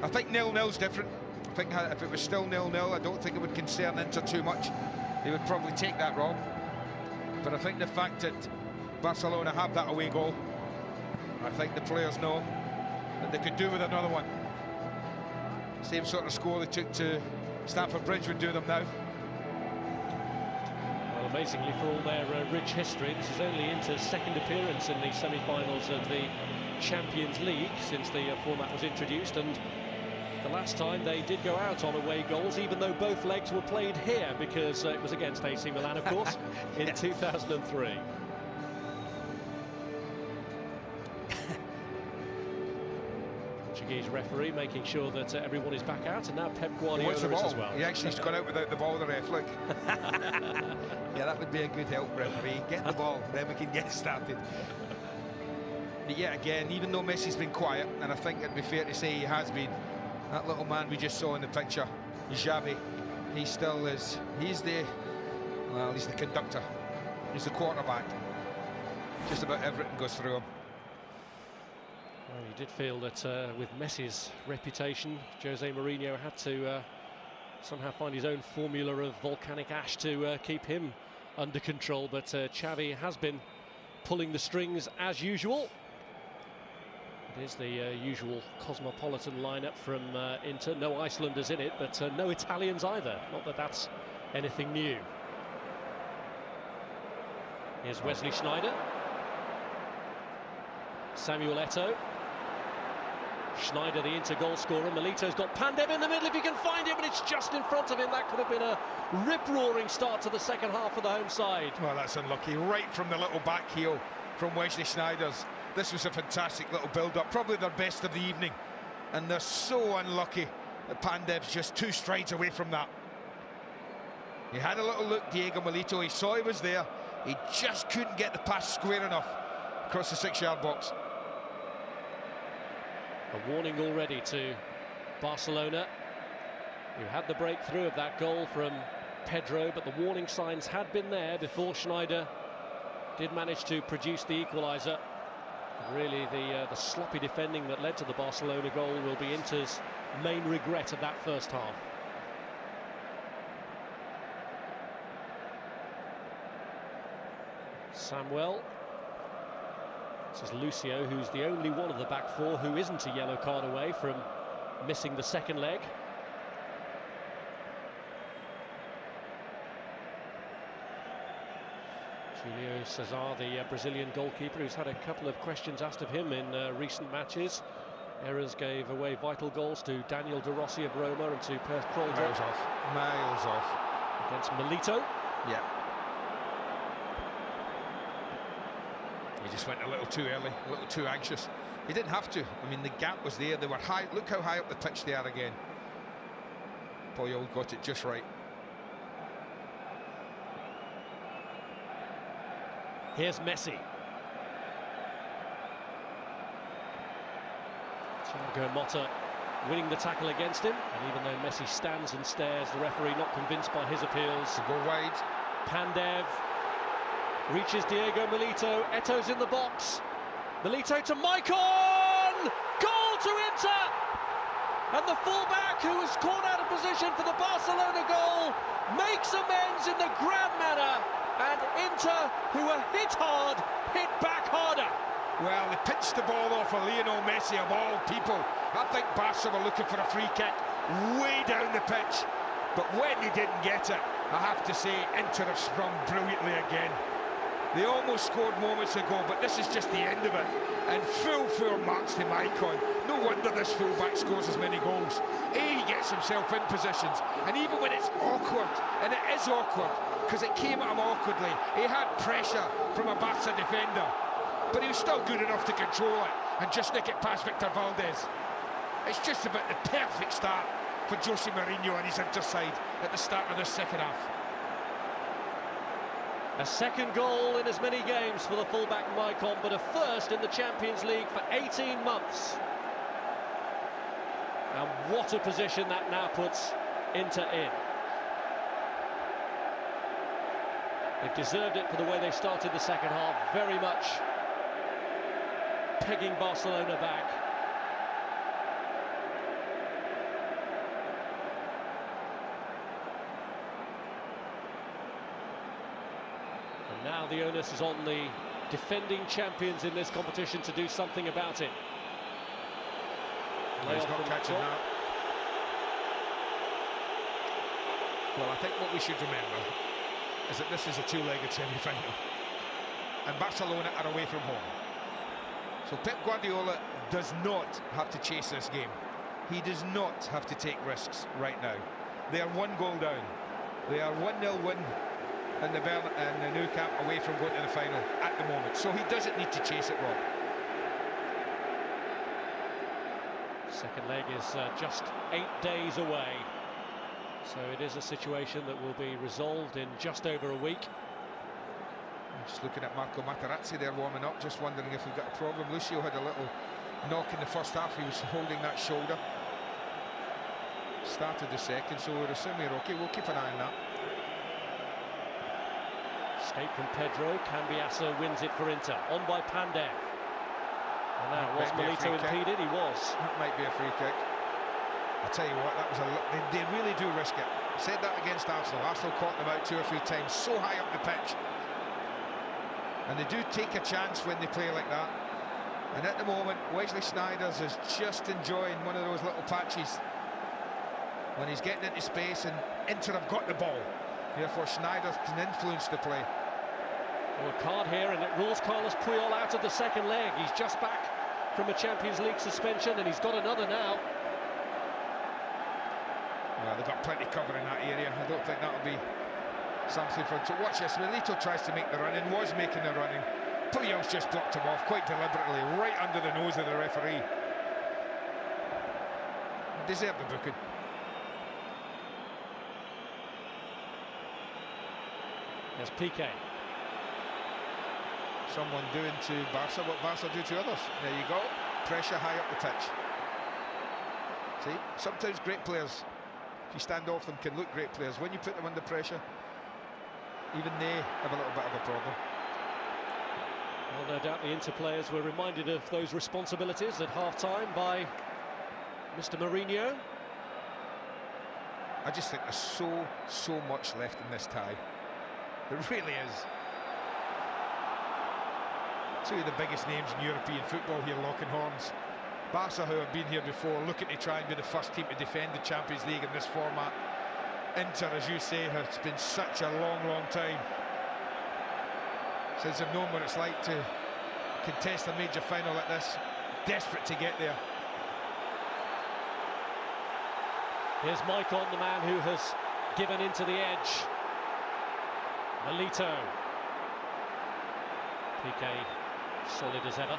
I think 0-0's different. I think if it was still 0-0, I don't think it would concern Inter too much. They would probably take that wrong. But I think the fact that Barcelona have that away goal, I think the players know that they could do with another one. Same sort of score they took to Stamford Bridge would do them now. Well, amazingly, for all their rich history, this is only Inter's second appearance in the semi-finals of the Champions League since the format was introduced, and the last time they did go out on away goals, even though both legs were played here, because it was against AC Milan, of course, in 2003. Portuguese referee making sure that everyone is back out, and now Pep Guardiola is as well. He actually's gone out without the ball, the ref, look. Yeah, that would be a good help, referee. Get the ball, then we can get started. But yet again, even though Messi's been quiet, and I think it'd be fair to say he has been, that little man we just saw in the picture, Xavi, he still is, he's the conductor, he's the quarterback. Just about everything goes through him. Well, you did feel that with Messi's reputation, Jose Mourinho had to somehow find his own formula of volcanic ash to keep him under control, but Xavi has been pulling the strings as usual. It is the usual cosmopolitan lineup from Inter. No Icelanders in it, but no Italians either. Not that that's anything new. Here's Wesley Sneijder. Samuel Eto'o. Sneijder, the Inter goal scorer. Milito's got Pandev in the middle if he can find him, and it's just in front of him. That could have been a rip-roaring start to the second half for the home side. Well, that's unlucky. Right from the little back heel from Wesley Sneijder's. This was a fantastic little build-up, probably their best of the evening. And they're so unlucky that Pandev's just 2 strides away from that. He had a little look, Diego Milito. He saw he was there. He just couldn't get the pass square enough across the 6-yard box. A warning already to Barcelona, who had the breakthrough of that goal from Pedro, but the warning signs had been there before Sneijder did manage to produce the equaliser. Really, the sloppy defending that led to the Barcelona goal will be Inter's main regret of that first half. Samuel. This is Lucio, who's the only one of the back four who isn't a yellow card away from missing the second leg. Julio Cesar, the Brazilian goalkeeper, who's had a couple of questions asked of him in recent matches. Errors gave away vital goals to Daniel De Rossi of Roma and to Per Kroldrup. Miles off Against Milito. Yeah. He just went a little too early, a little too anxious. He didn't have to. I mean, the gap was there. They were high. Look how high up the pitch they are again. Puyol got it just right. Here's Messi. Thiago Motta winning the tackle against him, and even though Messi stands and stares, the referee not convinced by his appeals. To go wide. Pandev reaches Diego Milito. Eto's in the box. Milito to Maicon! Goal to Inter! And the fullback, who was caught out of position for the Barcelona goal, makes amends in the grand manner. And Inter, who were hit hard, hit back harder. Well, they pitched the ball off of Lionel Messi, of all people. I think Barca were looking for a free kick way down the pitch. But when they didn't get it, I have to say, Inter have sprung brilliantly again. They almost scored moments ago, but this is just the end of it. And full marks to Maicon. No wonder this fullback scores as many goals. He gets himself in positions, and even when it's awkward, and it is awkward, because it came at him awkwardly, he had pressure from a Barca defender, but he was still good enough to control it and just nick it past Victor Valdez. It's just about the perfect start for Jose Mourinho and his Inter side at the start of this second half. A second goal in as many games for the fullback Maicon, but a first in the Champions League for 18 months. And what a position that now puts Inter in. They've deserved it for the way they started the second half, very much pegging Barcelona back. And now the onus is on the defending champions in this competition to do something about it. He's not catching that. Well, I think what we should remember is that this is a two-legged semi-final, and Barcelona are away from home. So Pep Guardiola does not have to chase this game. He does not have to take risks right now. They are one goal down. They are 1-0 win in the Nou Camp away from going to the final at the moment. So he doesn't need to chase it, Rob. Second leg is just 8 days away. So it is a situation that will be resolved in just over a week. Just looking at Marco Materazzi there warming up, just wondering if we've got a problem. Lucio had a little knock in the first half. He was holding that shoulder. Started the second, so we're assuming we're okay. We'll keep an eye on that. Escape from Pedro. Cambiasso wins it for Inter. On by Pandev. And now, was Milito impeded? He was. That might be a free kick. I tell you what, that was they really do risk it. Said that against Arsenal. Arsenal caught them out 2 or 3 times, so high up the pitch. And they do take a chance when they play like that. And at the moment, Wesley Sneijder is just enjoying one of those little patches when he's getting into space, and Inter have got the ball. Therefore, Sneijder can influence the play. Well, a card here, and it rules Carlos Puyol out of the second leg. He's just back from a Champions League suspension, and he's got another now. Well, they've got plenty cover in that area. I don't think that'll be something for him to watch. This Milito tries to make the run and was making the running. Puyol's just blocked him off quite deliberately, right under the nose of the referee. Deserved the booking. There's Piqué. Someone doing to Barca what Barca do to others. There you go. Pressure high up the pitch. See, sometimes great players, if you stand off them, can look great players. When you put them under pressure, even they have a little bit of a problem. Well, no doubt the Inter players were reminded of those responsibilities at half-time by Mr. Mourinho. I just think there's so much left in this tie. There really is. 2 of the biggest names in European football here locking horns. Barca, who have been here before, looking to try and be the first team to defend the Champions League in this format. Inter, as you say, has been such a long time. since I've known what it's like to contest a major final like this. Desperate to get there. Here's Maicon, the man who has given into the edge. Milito. Piqué solid as ever.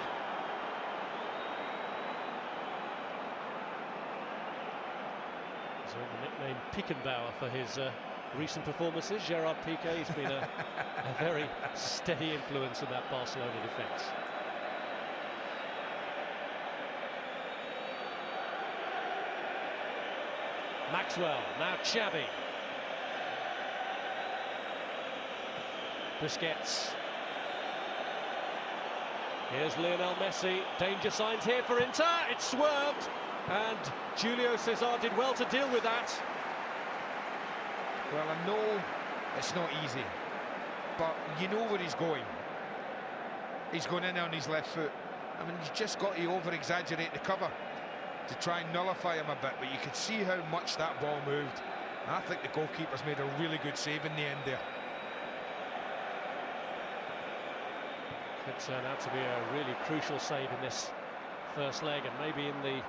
He's earned the nickname Pickenbauer for his recent performances. Gerard Piqué has been a very steady influence in that Barcelona defence. Maxwell, now Xavi. Busquets. Here's Lionel Messi. Danger signs here for Inter. It's swerved, and Julio César did well to deal with that. Well, I know it's not easy, but you know where he's going. He's going in on his left foot. I mean, you've just got to over-exaggerate the cover to try and nullify him a bit, but you could see how much that ball moved. And I think the goalkeeper's made a really good save in the end there. Could turn out to be a really crucial save in this first leg, and maybe in the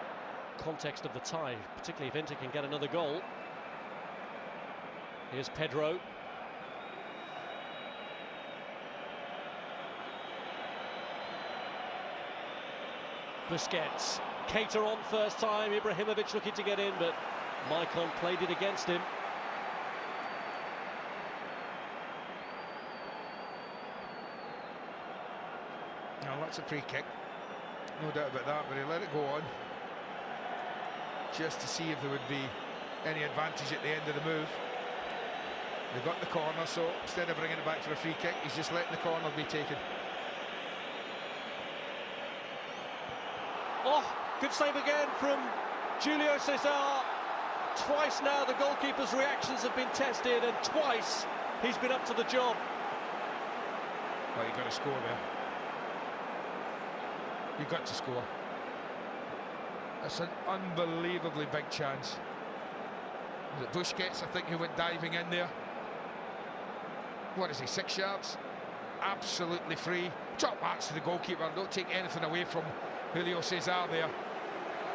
context of the tie, particularly if Inter can get another goal. Here's Pedro. Busquets. Keita on first time. Ibrahimovic looking to get in, but Maicon played it against him. Now that's a free kick, no doubt about that, but he let it go on just to see if there would be any advantage at the end of the move. They got the corner, so instead of bringing it back for a free kick, he's just letting the corner be taken. Oh, good save again from Julio César. Twice now the goalkeeper's reactions have been tested, and twice he's been up to the job. Well, you've got to score there. You've got to score. That's an unbelievably big chance. Was it Busquets, I think, who went diving in there? What is he, 6 yards? Absolutely free. Top marks to the goalkeeper. Don't take anything away from Julio César there.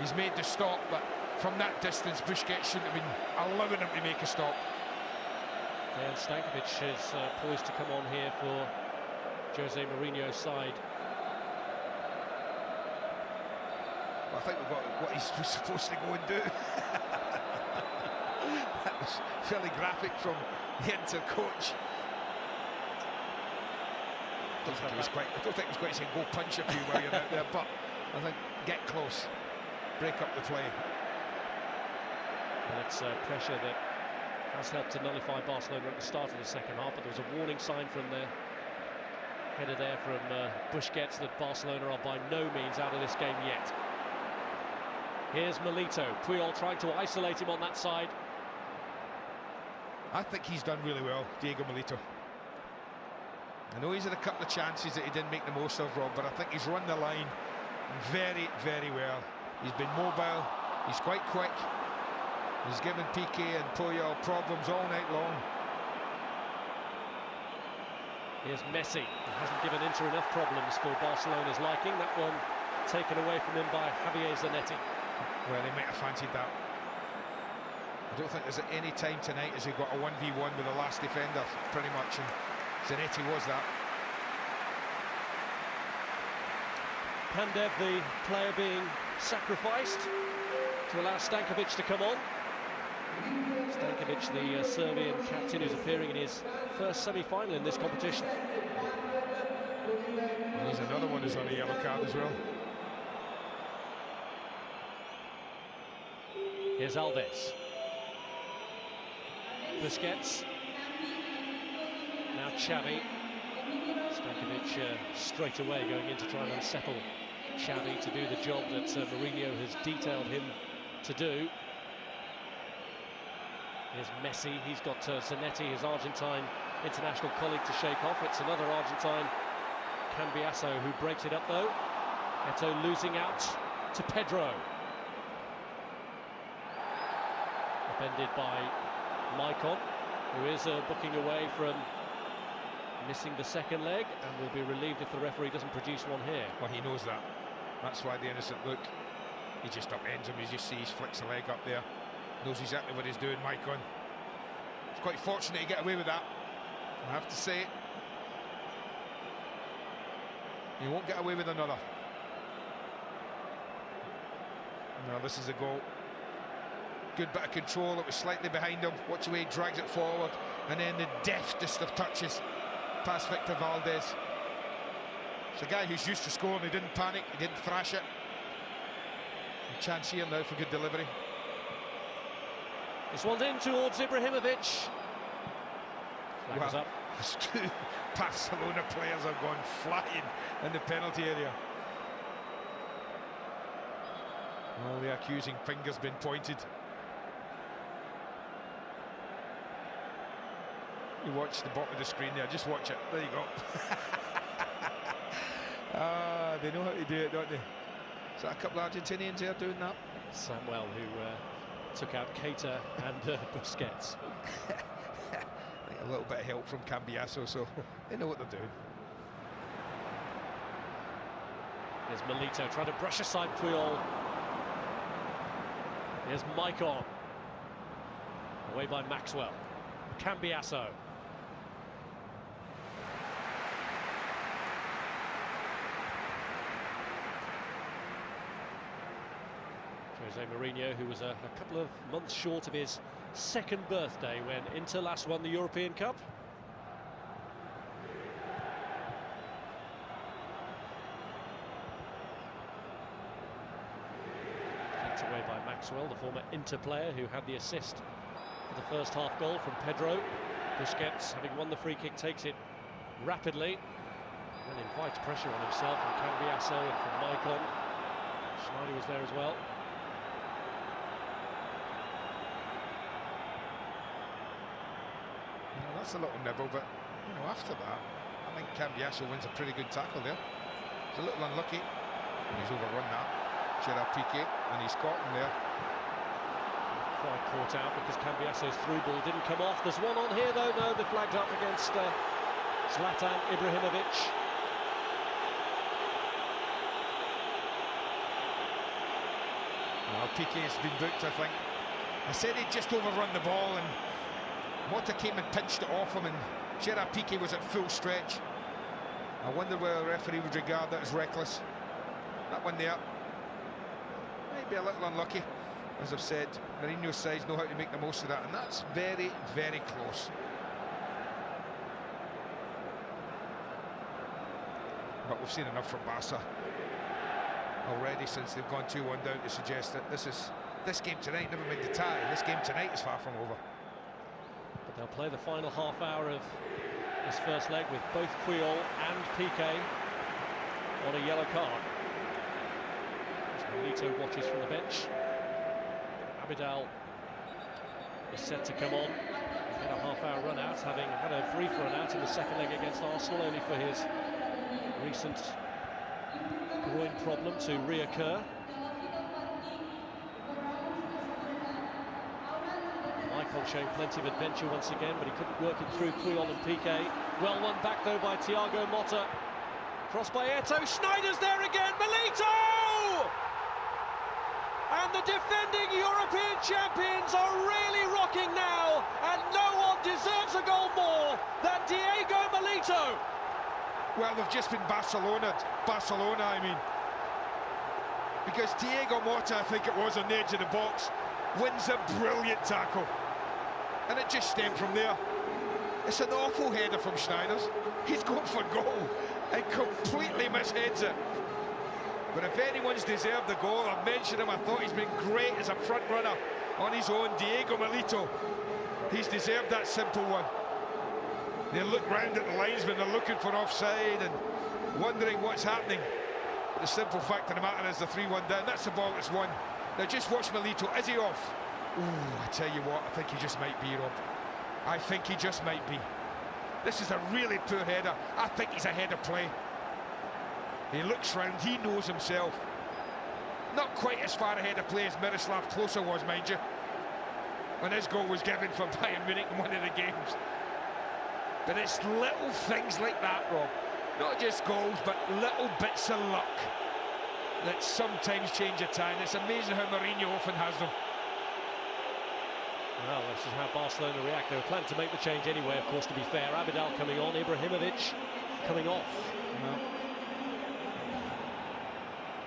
He's made the stop, but from that distance, Busquets shouldn't have been allowing him to make a stop. Yeah, and Stankovic is poised to come on here for Jose Mourinho's side. Well, I think we've got what he's supposed to go and do. That was fairly graphic from the Inter coach. I don't think it was quite saying go punch a few while you're out there, but I think get close, break up the play. Well, it's pressure that has helped to nullify Barcelona at the start of the second half, but there was a warning sign from the header there from Busquets that Barcelona are by no means out of this game yet. Here's Milito. Puyol trying to isolate him on that side. I think he's done really well, Diego Milito. I know he's had a couple of chances that he didn't make the most of, Rob, but I think he's run the line very, very well. He's been mobile, he's quite quick. He's given Piqué and Puyol problems all night long. Here's Messi. He hasn't given Inter enough problems for Barcelona's liking. That one taken away from him by Javier Zanetti. Well, he might have fancied that. I don't think there's any time tonight as he got a 1v1 with the last defender, pretty much, and Zanetti was that. Pandev, the player being sacrificed to allow Stankovic to come on. Stankovic, the Serbian captain, who's appearing in his first semi-final in this competition. And he's another one who's on a yellow card as well. Here's Alves. Busquets. Now Xavi. Stankovic straight away going in to try and unsettle Xavi to do the job that Mourinho has detailed him to do. Here's Messi. He's got Zanetti, his Argentine international colleague, to shake off. It's another Argentine, Cambiasso, who breaks it up though. Eto'o losing out to Pedro. Upended by Maicon, who is booking away from missing the second leg and will be relieved if the referee doesn't produce one here. Well, he knows that. That's why the innocent look. He just upends him. You just see he flicks the leg up there. Knows exactly what he's doing, Maicon. He's quite fortunate to get away with that, I have to say. He won't get away with another. No, this is a goal. Good bit of control. It was slightly behind him. Watch the way he drags it forward. And then the deftest of touches past Victor Valdez. It's a guy who's used to scoring. He didn't panic. He didn't thrash it. A chance here now for good delivery. This one's in towards Ibrahimovic. Flag is up. Two Barcelona players have gone flying in the penalty area. Well, the accusing finger's been pointed. You watch the bottom of the screen there, just watch it. There you go. They know how to do it, don't they? Is that a couple of Argentinians there doing that? Samuel, who took out Keita and Busquets. A little bit of help from Cambiasso, so they know what they're doing. Here's Milito trying to brush aside Puyol. Here's Maicon. Away by Maxwell. Cambiasso. Jose Mourinho, who was a couple of months short of his second birthday when Inter last won the European Cup. Flicked away by Maxwell, the former Inter player who had the assist for the first half goal from Pedro. Busquets, having won the free kick, takes it rapidly and invites pressure on himself from Cambiasso and from Maicon. Schneider was there as well. That's a little nibble, but you know, after that, I think Cambiasso wins a pretty good tackle there. He's a little unlucky. He's overrun that. Gerard Piqué, and he's caught him there. Quite caught out because Cambiasso's through ball didn't come off. There's one on here though. No, the flag's up against Zlatan Ibrahimovic. Well, Piqué has been booked, I think. I said he'd just overrun the ball and Mota came and pinched it off him, and Gerard Piqué was at full stretch. I wonder whether the referee would regard that as reckless. That one there might be a little unlucky. As I've said, Mourinho's sides know how to make the most of that, and that's very, very close. But we've seen enough from Barca already since they've gone 2-1 down to suggest that this game tonight, never mind the tie, this game tonight is far from over. But they'll play the final half hour of this first leg with both Puyol and Piqué on a yellow card. As Milito watches from the bench. Abidal is set to come on, get a half-hour run out, having had a brief run out in the second leg against Arsenal, only for his recent groin problem to reoccur. Maicon showing plenty of adventure once again, but he couldn't work it through Puyol and Piqué. Well won back though by Thiago Motta. Cross by Eto'o, Schneider's there again, Milito! And the defending European champions are really rocking now, and no one deserves a goal more than Diego Milito. Well, they've just been Barcelona, I mean. Because Diego Motta, I think it was, on the edge of the box, wins a brilliant tackle. And it just stemmed from there. It's an awful header from Schneider's. He's going for goal and completely misheads it. But if anyone's deserved the goal, I've mentioned him, I thought he's been great as a front runner on his own, Diego Milito. He's deserved that simple one. They look round at the linesman, they're looking for offside and wondering what's happening. But the simple fact of the matter is the 3-1 down, that's the ball that's won. Now just watch Milito, is he off? Ooh, I tell you what, I think he just might be, Rob. I think he just might be. This is a really poor header. I think he's ahead of play. He looks round, he knows himself. Not quite as far ahead of play as Miroslav Klose was, mind you, when his goal was given for Bayern Munich in one of the games. But it's little things like that, Rob. Not just goals, but little bits of luck that sometimes change a tie. And it's amazing how Mourinho often has them. Well, this is how Barcelona react. They were planning to make the change anyway, of course, to be fair. Abidal coming on, Ibrahimovic coming off. Well,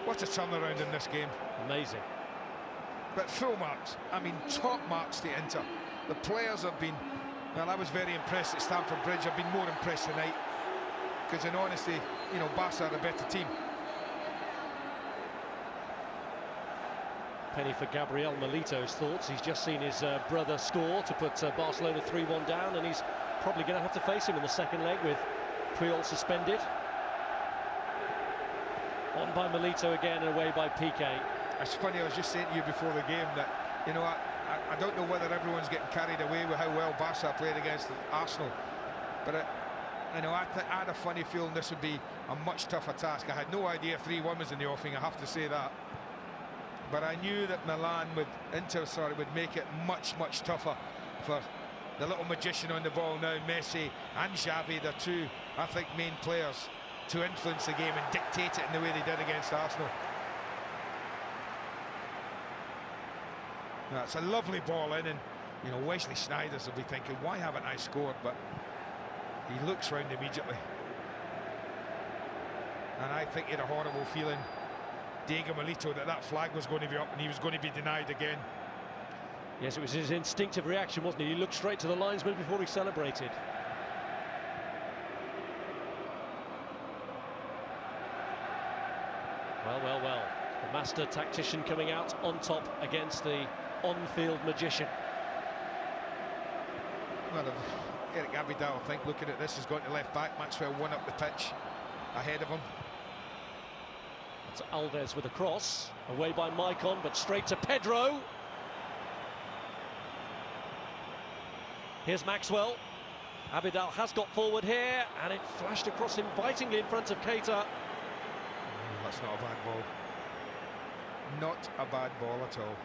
what a turnaround in this game. Amazing. But full marks. I mean, top marks to Inter. The players have been... Well, I was very impressed at Stamford Bridge. I've been more impressed tonight. Because in honesty, you know, Barca are a better team. Penny for Gabriel Milito's thoughts. He's just seen his brother score to put Barcelona 3-1 down, and he's probably going to have to face him in the second leg with Puyol suspended. On by Milito again and away by Piqué. It's funny, I was just saying to you before the game that, you know, I don't know whether everyone's getting carried away with how well Barca played against Arsenal, but I had a funny feeling this would be a much tougher task. I had no idea 3-1 was in the offing, I have to say that. But I knew that Milan would make it much, much tougher for the little magician on the ball now, Messi and Xavi, the two, I think, main players to influence the game and dictate it in the way they did against Arsenal. That's a lovely ball in, and you know, Wesley Sneijder will be thinking, why haven't I scored? But he looks round immediately, and I think he had a horrible feeling, Diego Milito, that flag was going to be up and he was going to be denied again. Yes, it was his instinctive reaction, wasn't it? He looked straight to the linesman before he celebrated. Well. The master tactician coming out on top against the on-field magician. Well, Eric Abidal, I think, looking at this, has gone to left back. Maxwell one up the pitch ahead of him. It's Alves with a cross, away by Maicon, but straight to Pedro. Here's Maxwell. Abidal has got forward here, and it flashed across invitingly in front of Keita. That's not a bad ball. Not a bad ball at all.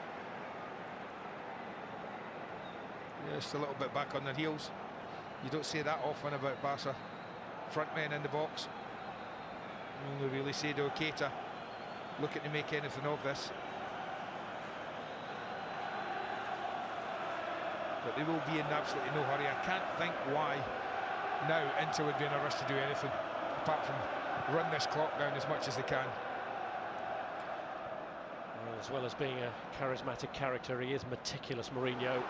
Just a little bit back on their heels. You don't say that often about Barca. Front men in the box. Only really say to Keita, looking to make anything of this. But they will be in absolutely no hurry. I can't think why now Inter would be in a rush to do anything apart from run this clock down as much as they can. Well, as well as being a charismatic character, he is meticulous, Mourinho.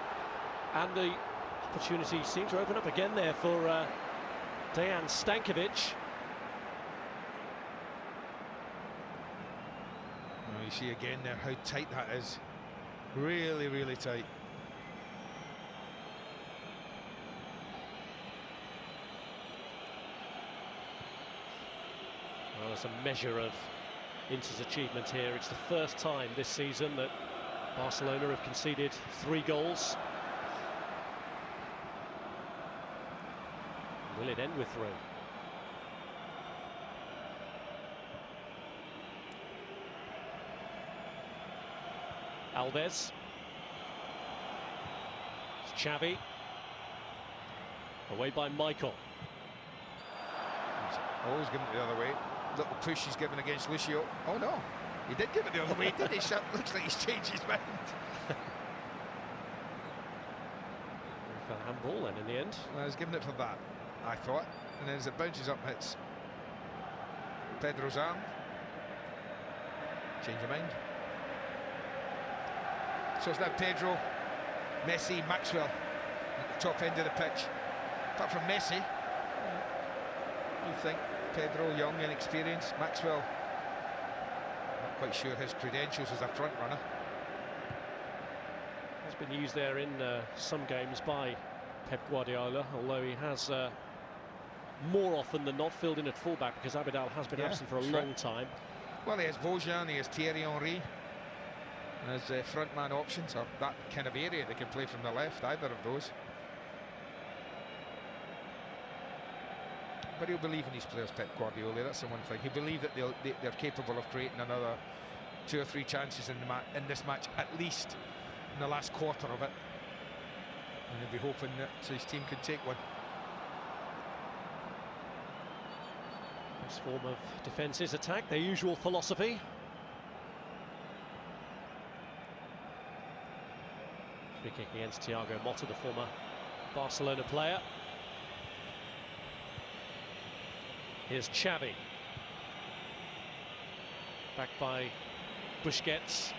And the opportunity seemed to open up again there for Dejan Stankovic. Well, you see again there how tight that is. Really, really tight. Well, as a measure of Inter's achievement here, it's the first time this season that Barcelona have conceded 3 goals. Will it end with 3? Alves. It's Xavi. Away by Michael. Always giving it the other way. Little push he's given against Lucio. Oh no, he did give it the other way, didn't he? So looks like he's changed his mind. For a handball then in the end. Well, he's given it for that, I thought. And then as it bounces up, hits Pedro's arm. Change your mind. So it's now Pedro, Messi, Maxwell at the top end of the pitch. Apart from Messi, you think Pedro, young and experienced. Maxwell, not quite sure his credentials as a front runner. Has been used there in some games by Pep Guardiola, although he has more often than not filled in at fullback because Abidal has been absent for a long time. Well, he has Bojan, he has Thierry Henry as frontman options, or that kind of area they can play from the left, either of those. But he'll believe in his players, Pep Guardiola, that's the one thing. He'll believe that they're capable of creating another 2 or 3 chances in this match, at least in the last quarter of it. And he'll be hoping that his team can take one. This form of defence is attack, their usual philosophy. Free kick against Thiago Motta, the former Barcelona player. Here's Xavi. Back by Busquets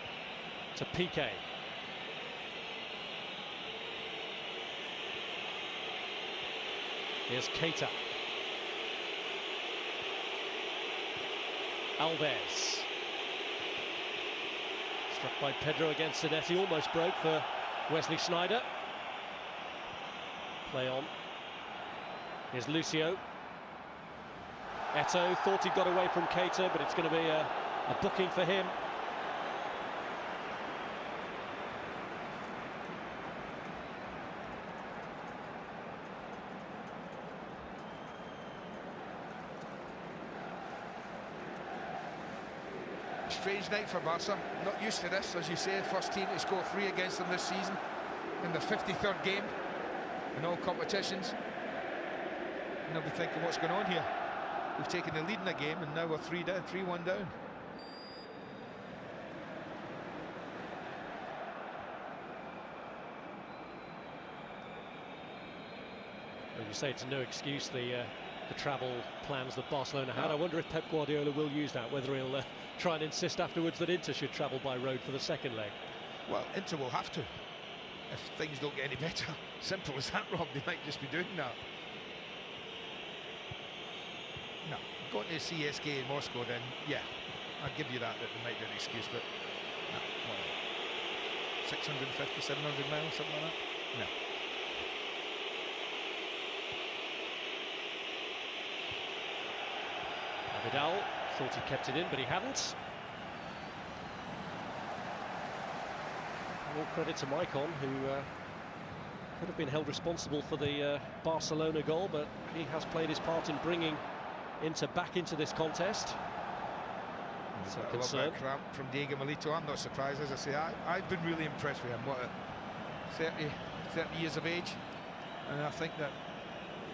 to Piqué. Here's Keita. Alves. Struck by Pedro against Zanetti, almost broke for Wesley Sneijder. Play on. Here's Lucio. Eto'o thought he got away from Keita, but it's going to be a booking for him. Strange night for Barca. Not used to this, as you say. First team to score 3 against them this season in the 53rd game in all competitions. And they'll be thinking, what's going on here? We've taken the lead in the game, and now we're 3-1 down. Well, you say it's no excuse, the travel plans that Barcelona had. I wonder if Pep Guardiola will use that, whether he'll try and insist afterwards that Inter should travel by road for the second leg. Well, Inter will have to, if things don't get any better. Simple as that, Rob. They might just be doing that. No, going to CSK in Moscow, then, yeah, I'll give you that there might be an excuse, but no, well, 650, 700 miles, something like that? No. Vidal thought he kept it in, but he hadn't. All credit to Maicon, who could have been held responsible for the Barcelona goal, but he has played his part in bringing Inter back into this contest. So a little bit of cramp from Diego Milito. I'm not surprised, as I say. I've been really impressed with him. What, 30 years of age, and I think that,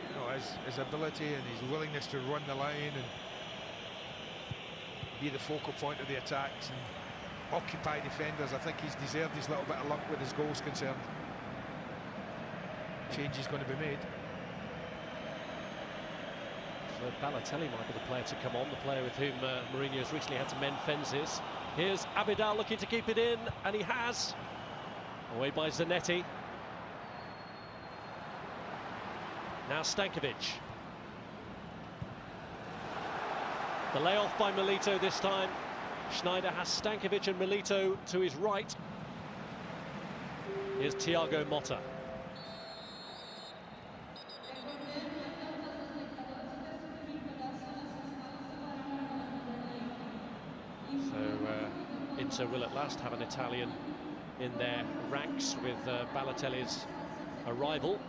you know, his ability and his willingness to run the line and be the focal point of the attacks and occupy defenders, I think he's deserved his little bit of luck with his goals concerned. Change is going to be made. So Balotelli might be the player to come on, the player with whom Mourinho's recently had to mend fences. Here's Abidal looking to keep it in, and he has. Away by Zanetti. Now Stankovic. The layoff by Milito this time. Sneijder has Stankovic and Milito to his right. Here's Thiago Motta. So Inter will at last have an Italian in their ranks with Balotelli's arrival.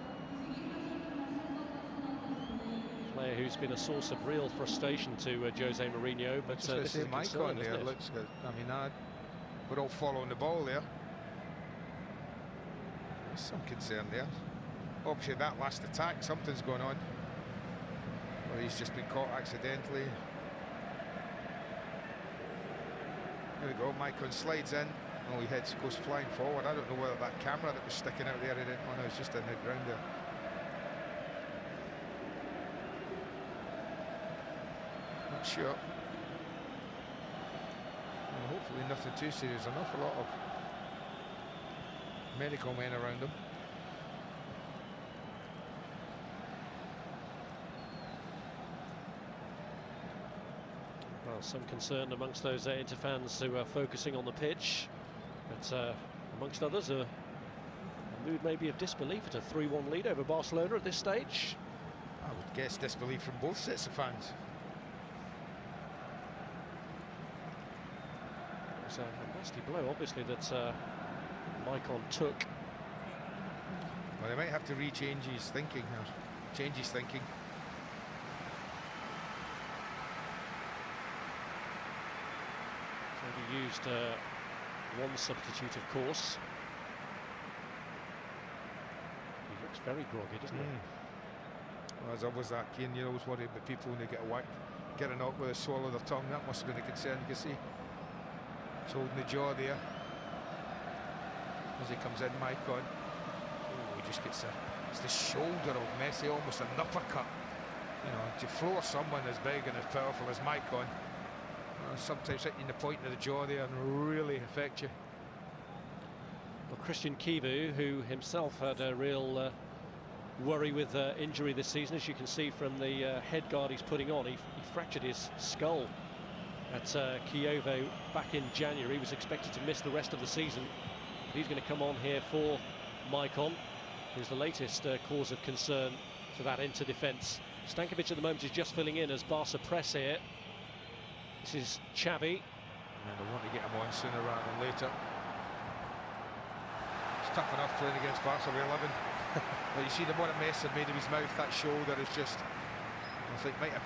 Player who's been a source of real frustration to Jose Mourinho, but this is a concern, there looks good. I mean, we're all following the ball there. There's some concern there. Obviously, that last attack, something's going on. Or he's just been caught accidentally. There we go. Maicon slides in. Oh, he goes flying forward. I don't know whether that camera that was sticking out there, oh no, it's just in the ground there. Not sure. Well, hopefully nothing too serious. An awful lot of medical men around him. Well, some concern amongst those Inter fans who are focusing on the pitch, but amongst others, a mood maybe of disbelief at a 3-1 lead over Barcelona at this stage. I would guess disbelief from both sets of fans. It was a nasty blow, obviously, that Maicon took. Well, they might have to change his thinking. So he used one substitute, of course. He looks very groggy, doesn't he? Well, there's always that, Kane, you're always worried about people when they get whacked. get a knock with a swallow their tongue. That must have been a concern. You can see he's holding the jaw there as he comes in. Maicon. Oh, he just gets it's the shoulder of Messi, almost an uppercut. You know, to floor someone as big and as powerful as Maicon, sometimes hitting the point of the jaw there and really affect you. Well, Christian Kivu, who himself had a real worry with injury this season, as you can see from the head guard he's putting on. He fractured his skull at Kievo back in January. He was expected to miss the rest of the season. But he's going to come on here for Maicon, who's the latest cause of concern to that Inter defence. Stankovic at the moment is just filling in as Barca press here. This is Xavi. And they want to get him on sooner rather than later. It's tough enough playing against Barca with 11. But you see what a mess they've made of his mouth. That shoulder is just, I think, might have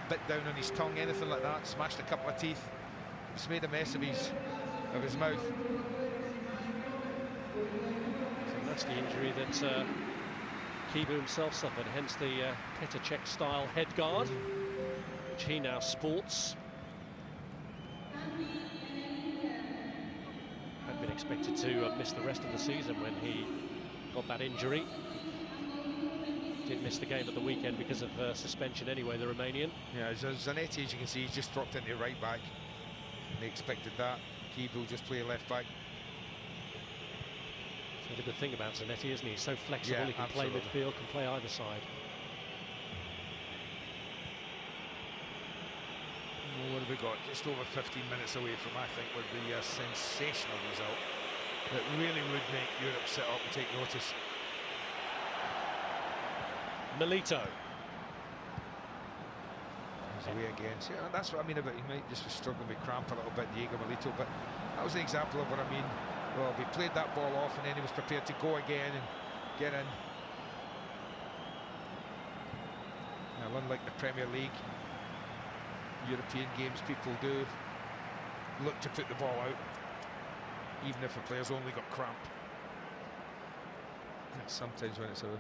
bit down on his tongue, anything like that. Smashed a couple of teeth. He's made a mess of his mouth. So that's the injury that Kivu himself suffered, hence the Petr Cech style head guard, which he now sports. Had been expected to miss the rest of the season when he got that injury. Did miss the game at the weekend because of suspension anyway, the Romanian. Yeah, Zanetti, as you can see, he's just dropped into right back. And they expected that. Kivu just play left back. So the good thing about Zanetti, isn't he? He's so flexible, Yeah, he can absolutely. play midfield, can play either side. Well, what have we got? Just over 15 minutes away from, I think, would be a sensational result that really would make Europe sit up and take notice. Milito. He's away again. See, that's what I mean about, he might just be struggling with cramp a little bit, Diego Milito, but that was an example of what I mean. Well, we played that ball off and then he was prepared to go again and get in. Now, unlike the Premier League, European games, people do look to put the ball out, even if a player's only got cramp. And sometimes when it's a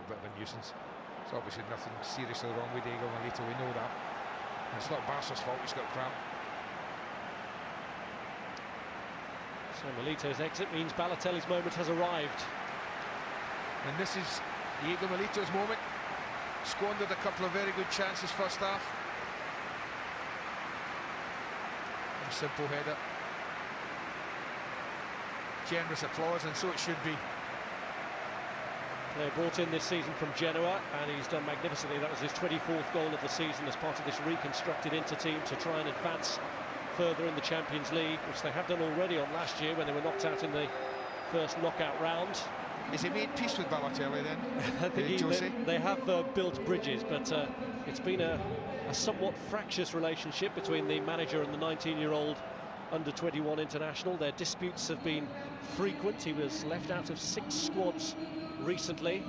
bit of a nuisance. It's obviously nothing seriously wrong with Diego Milito, we know that. And it's not Barca's fault he's got cramp. So Milito's exit means Balotelli's moment has arrived. And this is Diego Milito's moment. Squandered a couple of very good chances first half. A simple header. Generous applause, and so it should be. Player brought in this season from Genoa, and he's done magnificently. That was his 24th goal of the season as part of this reconstructed Inter team to try and advance further in the Champions League, which they have done already on last year when they were knocked out in the first knockout round. Is he made peace with Balotelli then? I think they have built bridges, but it's been a somewhat fractious relationship between the manager and the 19-year-old under-21 international. Their disputes have been frequent. He was left out of 6 squads recently,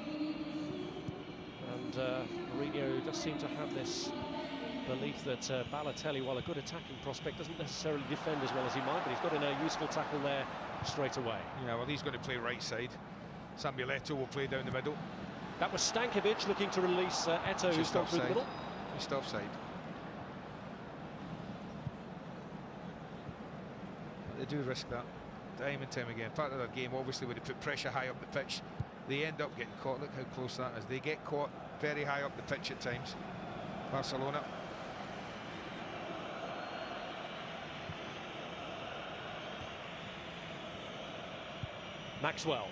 and Mourinho does seem to have this belief that Balotelli, while a good attacking prospect, doesn't necessarily defend as well as he might, but he's got in a useful tackle there straight away. Yeah, well, he's going to play right side. Samuel Eto'o will play down the middle. That was Stankovic looking to release Eto'o, who's gone through the middle. Just offside. But they do risk that time and time again. Part of their game, obviously, when they put pressure high up the pitch, they end up getting caught. Look how close that is. They get caught very high up the pitch at times. Barcelona. Maxwell.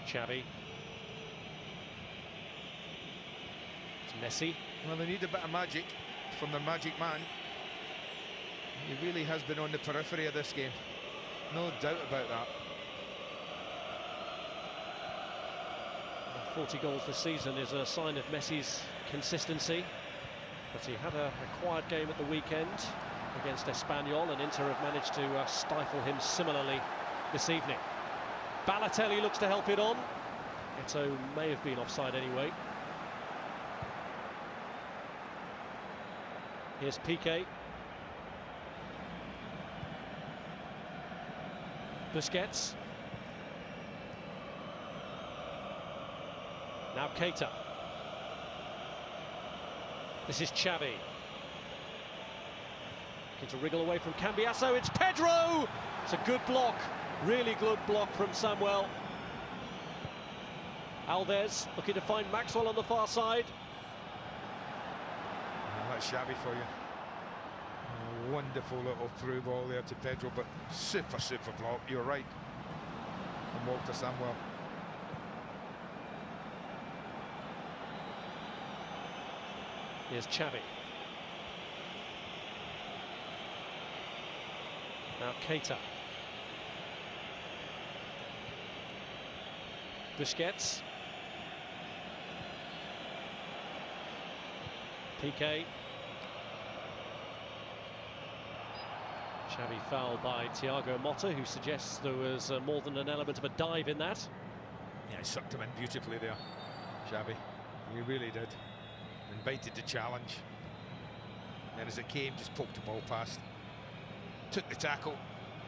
Xavi. It's Messi. Well, they need a bit of magic from their magic man. He really has been on the periphery of this game. No doubt about that. 40 goals this season is a sign of Messi's consistency, but he had a quiet game at the weekend against Espanyol, and Inter have managed to stifle him similarly this evening. Balotelli looks to help it on. Eto'o may have been offside anyway. Here's Piqué. Busquets. Now Keita. This is Xavi. Looking to wriggle away from Cambiasso. It's Pedro! It's a good block. Really good block from Samuel. Alves looking to find Maxwell on the far side. And that's Xavi for you. A wonderful little through ball there to Pedro, but super block. You're right. From Walter Samuel. Here's Xavi. Now Keita. Busquets. Piqué. Xavi fouled by Thiago Motta, who suggests there was more than an element of a dive in that. Yeah, he sucked him in beautifully there, Xavi. He really did. Invited the challenge. And as it came, just poked the ball past. Took the tackle.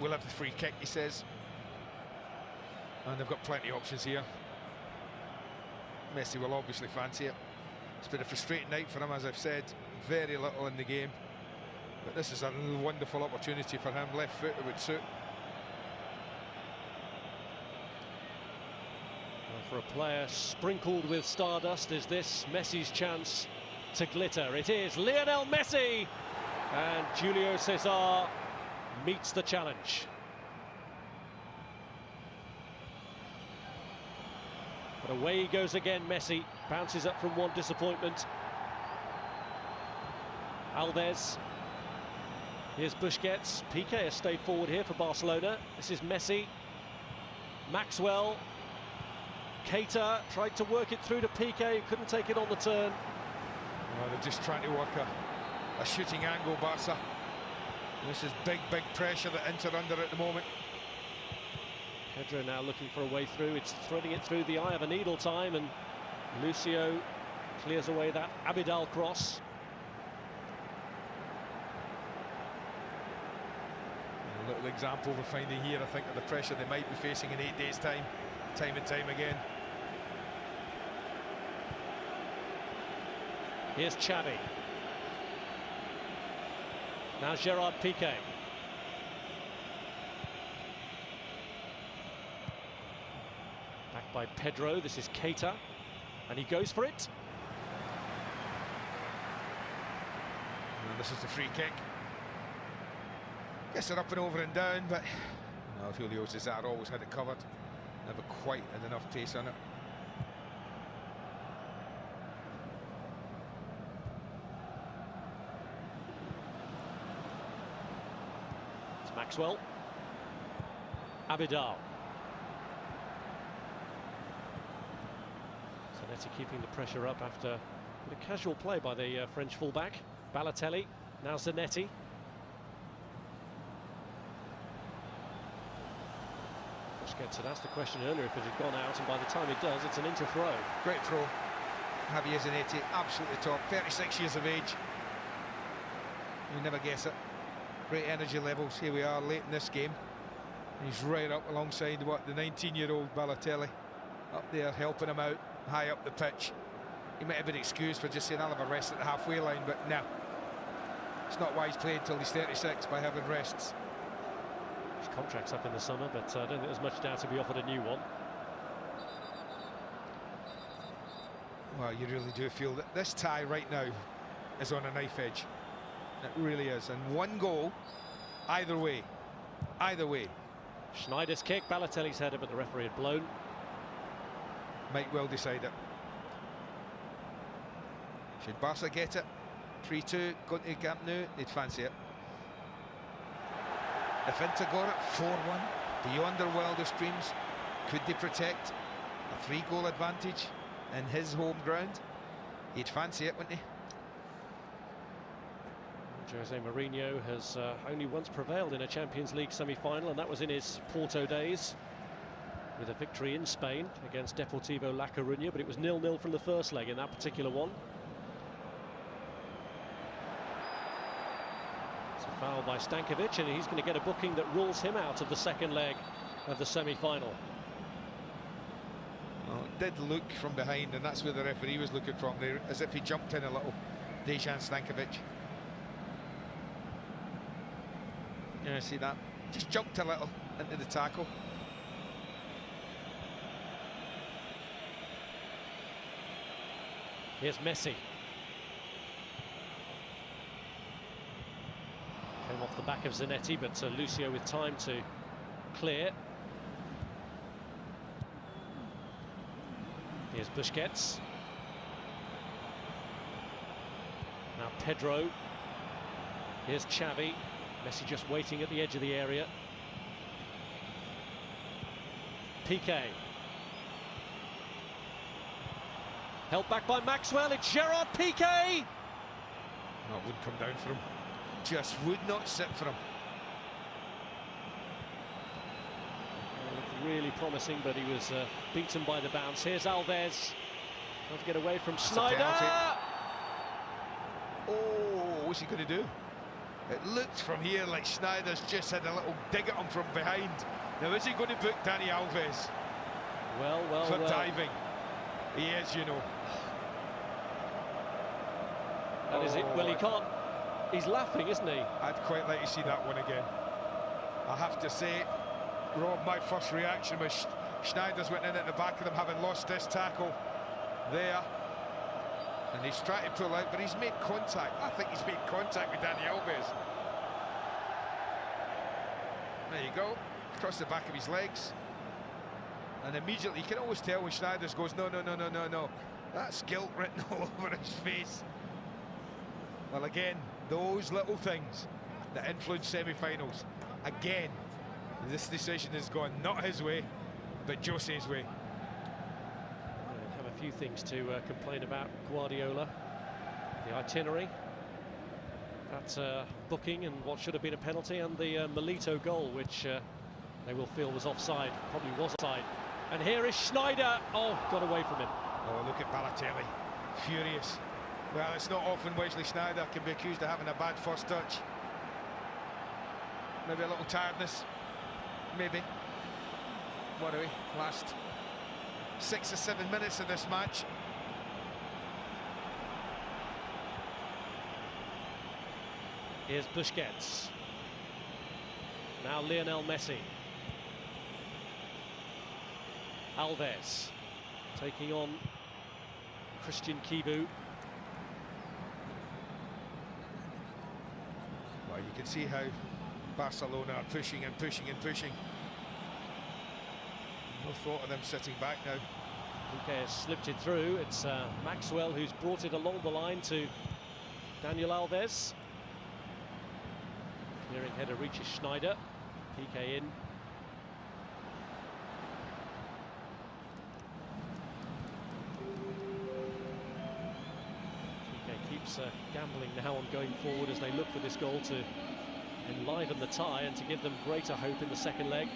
We'll have the free kick, he says. And they've got plenty of options here. Messi will obviously fancy it. It's been a frustrating night for him, as I've said. Very little in the game. But this is a wonderful opportunity for him. Left foot, it would suit. Well, for a player sprinkled with stardust, is this Messi's chance to glitter? It is Lionel Messi! And Julio Cesar meets the challenge. But away he goes again, Messi. Bounces up from one disappointment. Alves. Here's Busquets. Piqué has stayed forward here for Barcelona. This is Messi. Maxwell. Keita tried to work it through to Piqué, couldn't take it on the turn. Well, they're just trying to work a shooting angle, Barca. This is big pressure that Inter under at the moment. Pedro now looking for a way through. It's threading it through the eye of a needle time, and Lucio clears away that Abidal cross. A little example we're finding here, I think, of the pressure they might be facing in 8 days' time and time again. Here's Xavi. Now Gerard Piqué. Back by Pedro, this is Keita, and he goes for it. And this is the free kick. Gets it up and over and down, but no, Julio Cesar always had it covered. Never quite had enough pace on it. It's Maxwell. Abidal. Zanetti keeping the pressure up after a casual play by the French fullback. Balotelli, now Zanetti. Busquets had asked the question earlier if it had gone out, and by the time it does, it's an Inter throw. Great throw. Javier Zanetti, absolutely top. 36 years of age. You never guess it. Great energy levels. Here we are late in this game. He's right up alongside the 19-year-old Balotelli. Up there helping him out, high up the pitch. He might have been excused for just saying, I'll have a rest at the halfway line, but no. It's not why he's played till he's 36 by having rests. His contract's up in the summer, but I don't think there's much doubt to be offered a new one. Well, you really do feel that this tie right now is on a knife edge. It really is. And one goal, either way. Either way. Schneider's kick, Balotelli's header, but the referee had blown. Might well decide it. Should Barca get it? 3-2, going to Camp Nou, they'd fancy it. If Inter got it, 4-1, beyond their wildest dreams, could they protect a 3-goal advantage in his home ground? He'd fancy it, wouldn't he? Jose Mourinho has only once prevailed in a Champions League semi-final, and that was in his Porto days, with a victory in Spain against Deportivo La Coruña, but it was 0-0 from the first leg in that particular one. Foul by Stankovic, and he's going to get a booking that rules him out of the second leg of the semi-final. Well, it did look from behind, and that's where the referee was looking from there, as if he jumped in a little. Dejan Stankovic. Yeah, see that? Just jumped a little into the tackle. Here's Messi. Came off the back of Zanetti, but Lucio with time to clear. Here's Busquets. Now Pedro. Here's Xavi. Messi just waiting at the edge of the area. Piqué. Held back by Maxwell, it's Gerard Piqué! No, it wouldn't come down for him. Just would not sit for him. Really promising, but he was beaten by the bounce. Here's Alves. Trying to get away from That's Snyder. Oh, what's he going to do? It looked from here like Snyder's just had a little dig at him from behind. Now, is he going to book Dani Alves? Well, for diving. He is, you know. That is it. Well, he can't. He's laughing, isn't he? I'd quite like to see that one again. I have to say, Rob, my first reaction was Schneider's went in at the back of them, having lost this tackle there. And he's trying to pull out, but he's made contact. I think he's made contact with Dani Alves. There you go. Across the back of his legs. And immediately, you can always tell when Schneider's goes, no. That's guilt written all over his face. Well, again, those little things that influence semi-finals. Again, this decision has gone not his way, but Jose's way. Have a few things to complain about Guardiola. The itinerary, that booking and what should have been a penalty, and the Milito goal, which they will feel was offside, probably was offside. And here is Schneider. Oh, got away from him. Oh, look at Balotelli, furious. Well, it's not often Wesley Sneijder can be accused of having a bad first touch. Maybe a little tiredness, maybe. What are we? Last 6 or 7 minutes of this match. Here's Busquets. Now Lionel Messi. Alves taking on Christian Kibu. Well, you can see how Barcelona are pushing and pushing and pushing. No thought of them sitting back now. Piqué has slipped it through. It's Maxwell who's brought it along the line to Daniel Alves. Clearing header reaches Schneider. Piqué in. Piqué keeps gambling now on going forward as they look for this goal to enliven the tie and to give them greater hope in the second leg.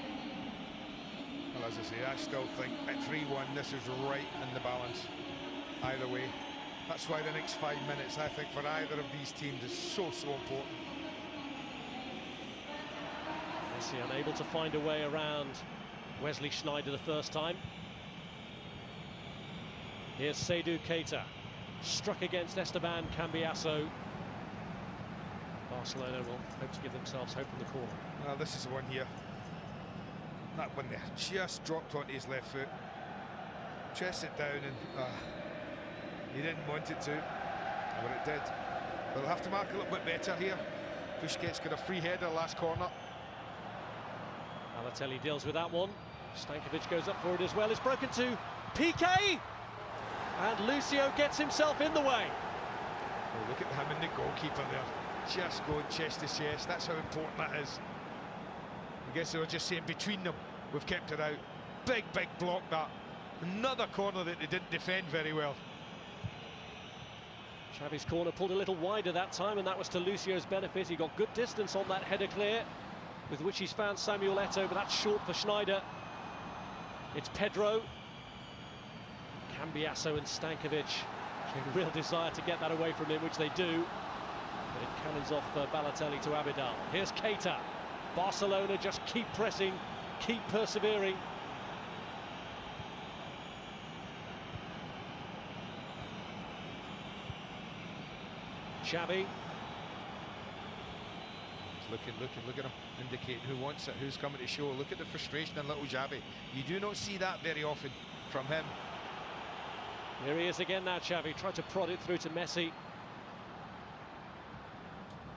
Well, as I say, I still think at 3-1 this is right in the balance either way. That's why the next 5 minutes, I think, for either of these teams is so important. Messi unable to find a way around Wesley Sneijder the first time. Here's Seydou Keita, struck against Esteban Cambiasso. Barcelona will hope to give themselves hope in the corner. Well, this is the one here. That one there just dropped onto his left foot. Chest it down and he didn't want it to, but it did. But they'll have to mark a little bit better here. Busquets got a free header last corner. Balotelli deals with that one. Stankovic goes up for it as well. It's broken to Piqué! And Lucio gets himself in the way. Oh, look at him and the goalkeeper there. Just going chest to chest. That's how important that is. I guess they were just saying between them, we've kept it out. Big block that. Another corner that they didn't defend very well. Xavi's corner pulled a little wider that time, and that was to Lucio's benefit. He got good distance on that header clear, with which he's found Samuel Eto'o, but that's short for Sneijder. It's Pedro. Cambiasso and Stankovic showing a real desire to get that away from him, which they do. But it cannons off Balotelli to Abidal. Here's Keita. Barcelona just keep pressing, keep persevering. Xavi. Look at him, indicating who wants it, who's coming to show. Look at the frustration in little Xavi. You do not see that very often from him. Here he is again now, Xavi. Tried to prod it through to Messi.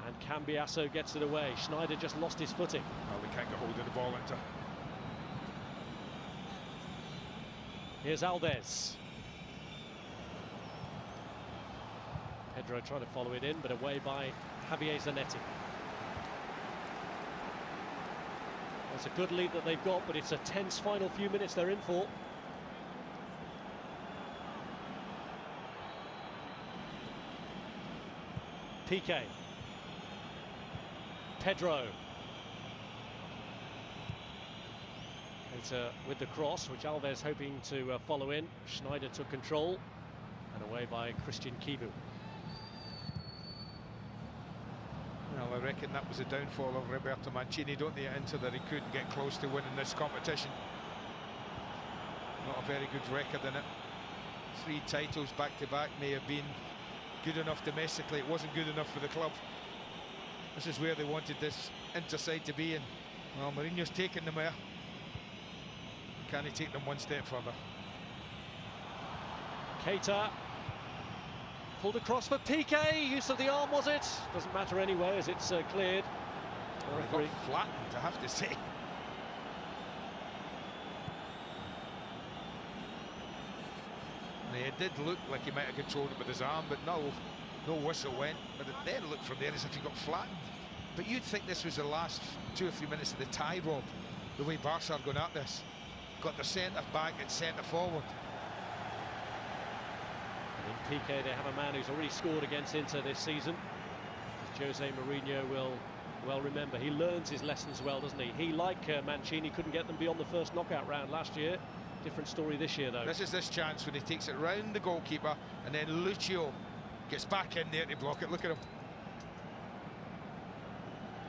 And Cambiasso gets it away. Schneider just lost his footing. Well, we can't get hold of the ball, Inter. Here's Alves. Pedro trying to follow it in, but away by Javier Zanetti. It's a good lead that they've got, but it's a tense final few minutes they're in for. Piqué. Pedro. It's with the cross, which Alves hoping to follow in. Schneider took control, and away by Christian Kivu. Well, I reckon that was a downfall of Roberto Mancini, don't they, Inter, that he couldn't get close to winning this competition. Not a very good record in it. 3 titles back-to-back may have been good enough domestically. It wasn't good enough for the club. This is where they wanted this Inter side to be in. Well, Mourinho's taken them there. Can he take them one step further? Keita. Pulled across for Piqué. Use of the arm, was it? Doesn't matter anyway, as it's cleared. Well, got flattened, I have to say. It did look like he might have controlled it with his arm, but no whistle went. But it then looked from there as if he got flattened. But you'd think this was the last 2 or 3 minutes of the tie, Rob, the way Barca are going at this. Got their centre back and centre forward. And in Piqué, they have a man who's already scored against Inter this season. Jose Mourinho will well remember. He learns his lessons well, doesn't he? He, like Mancini, couldn't get them beyond the first knockout round last year. Different story this year, though. This is this chance when he takes it round the goalkeeper, and then Lucio gets back in there to block it. Look at him.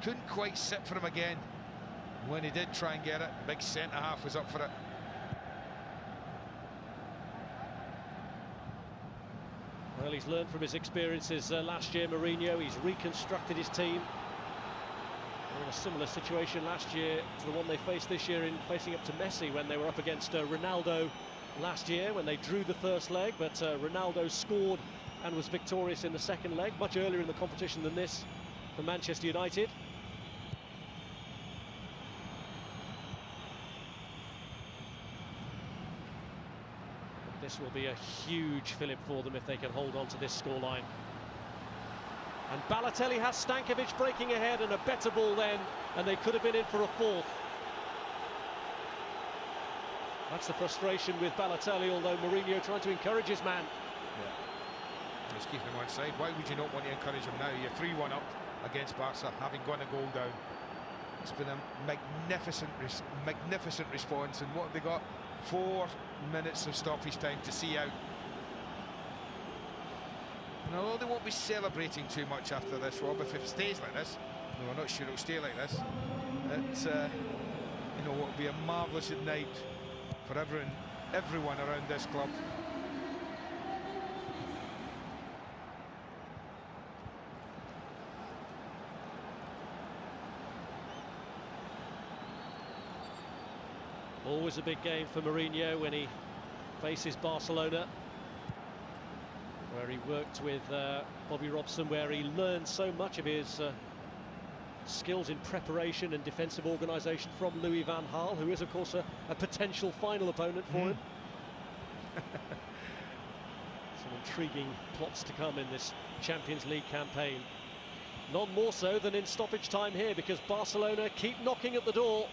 Couldn't quite sit for him again. When he did try and get it, the big centre-half was up for it. Well, he's learned from his experiences last year, Mourinho. He's reconstructed his team. In a similar situation last year to the one they faced this year in facing up to Messi when they were up against Ronaldo last year when they drew the first leg, but Ronaldo scored and was victorious in the second leg, much earlier in the competition than this for Manchester United. This will be a huge fillip for them if they can hold on to this scoreline. And Balotelli has Stankovic breaking ahead, and a better ball then, and they could have been in for a fourth. That's the frustration with Balotelli, although Mourinho trying to encourage his man. Yeah. Just keep him on side. Why would you not want to encourage him now? You're 3-1 up against Barca, having gone a goal down. It's been a magnificent response, and what have they got? 4 minutes of stoppage time to see out. And although they won't be celebrating too much after this, Rob, if it stays like this, no, we're not sure it'll stay like this. It's, you know, it'll be a marvellous night for everyone around this club. Always a big game for Mourinho when he faces Barcelona, where he worked with Bobby Robson, where he learned so much of his skills in preparation and defensive organisation from Louis van Gaal, who is, of course, a potential final opponent for him. Some intriguing plots to come in this Champions League campaign. None more so than in stoppage time here, because Barcelona keep knocking at the door,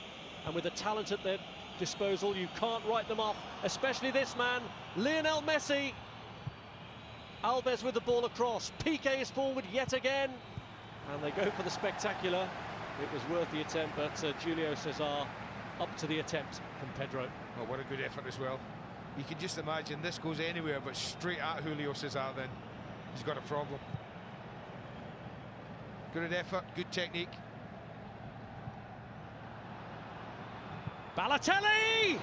and with the talent at their disposal, you can't write them off, especially this man, Lionel Messi. Alves with the ball across. Piqué is forward yet again, and they go for the spectacular. It was worth the attempt, but Julio César up to the attempt from Pedro. Well, what a good effort as well. You can just imagine this goes anywhere but straight at Julio César, then he's got a problem. Good effort, good technique. Balotelli!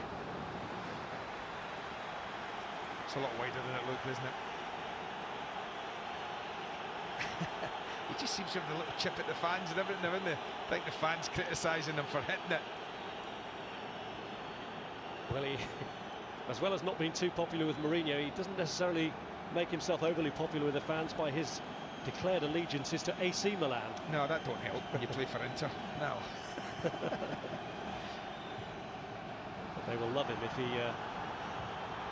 It's a lot wider than it looked, isn't it? He just seems to have a little chip at the fans and everything, isn't it? I think the fans criticising him for hitting it. Well, he, as well as not being too popular with Mourinho, he doesn't necessarily make himself overly popular with the fans by his declared allegiances to AC Milan. No, that don't help when you play for Inter. No. But they will love him if he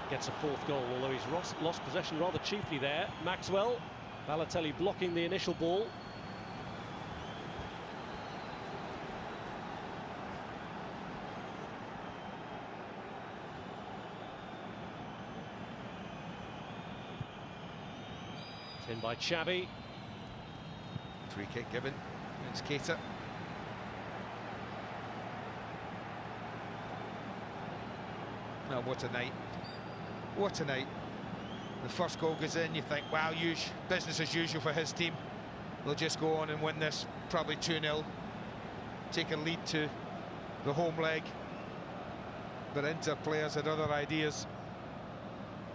gets a fourth goal, although he's lost possession rather cheaply there. Maxwell, Balotelli blocking the initial ball. It's in by Xavi. Free kick given. It's Keita. Now, what a night. What a night. The first goal goes in, you think, wow, business as usual for his team. They'll just go on and win this, probably 2-0. Take a lead to the home leg. But Inter players had other ideas.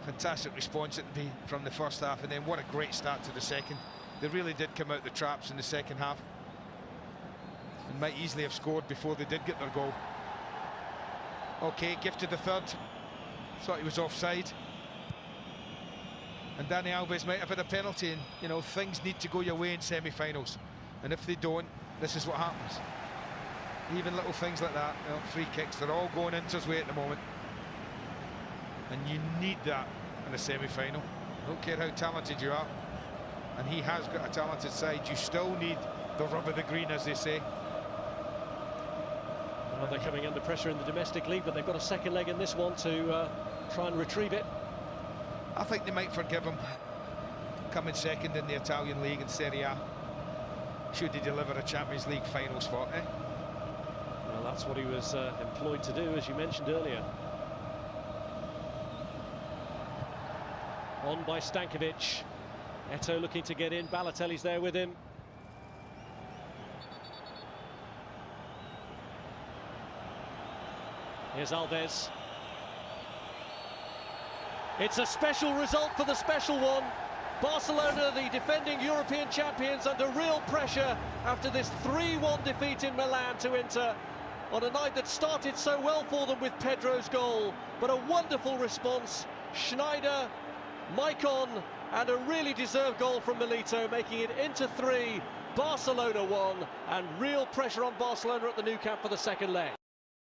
Fantastic response from the first half, and then what a great start to the second. They really did come out the traps in the second half and might easily have scored before they did get their goal. Okay, gifted the third. Thought he was offside. And Dani Alves might have had a penalty, and you know, things need to go your way in semi-finals, and if they don't, this is what happens. Even little things like that, you know, free kicks, they're all going Inter's way at the moment, and you need that in a semi-final. I don't care how talented you are, and he has got a talented side, you still need the rub of the green, as they say. Well, they're coming under pressure in the domestic league, but they've got a second leg in this one to try and retrieve it. I think they might forgive him coming second in the Italian league and Serie A, should he deliver a Champions League final spot, eh? Well, that's what he was employed to do, as you mentioned earlier. On by Stankovic. Eto'o looking to get in, Balotelli's there with him. Here's Alves. It's a special result for the special one. Barcelona, the defending European champions, under real pressure after this 3-1 defeat in Milan to Inter on a night that started so well for them with Pedro's goal. But a wonderful response. Schneider, Maicon, and a really deserved goal from Milito, making it Inter 3, Barcelona 1, and real pressure on Barcelona at the Nou Camp for the second leg.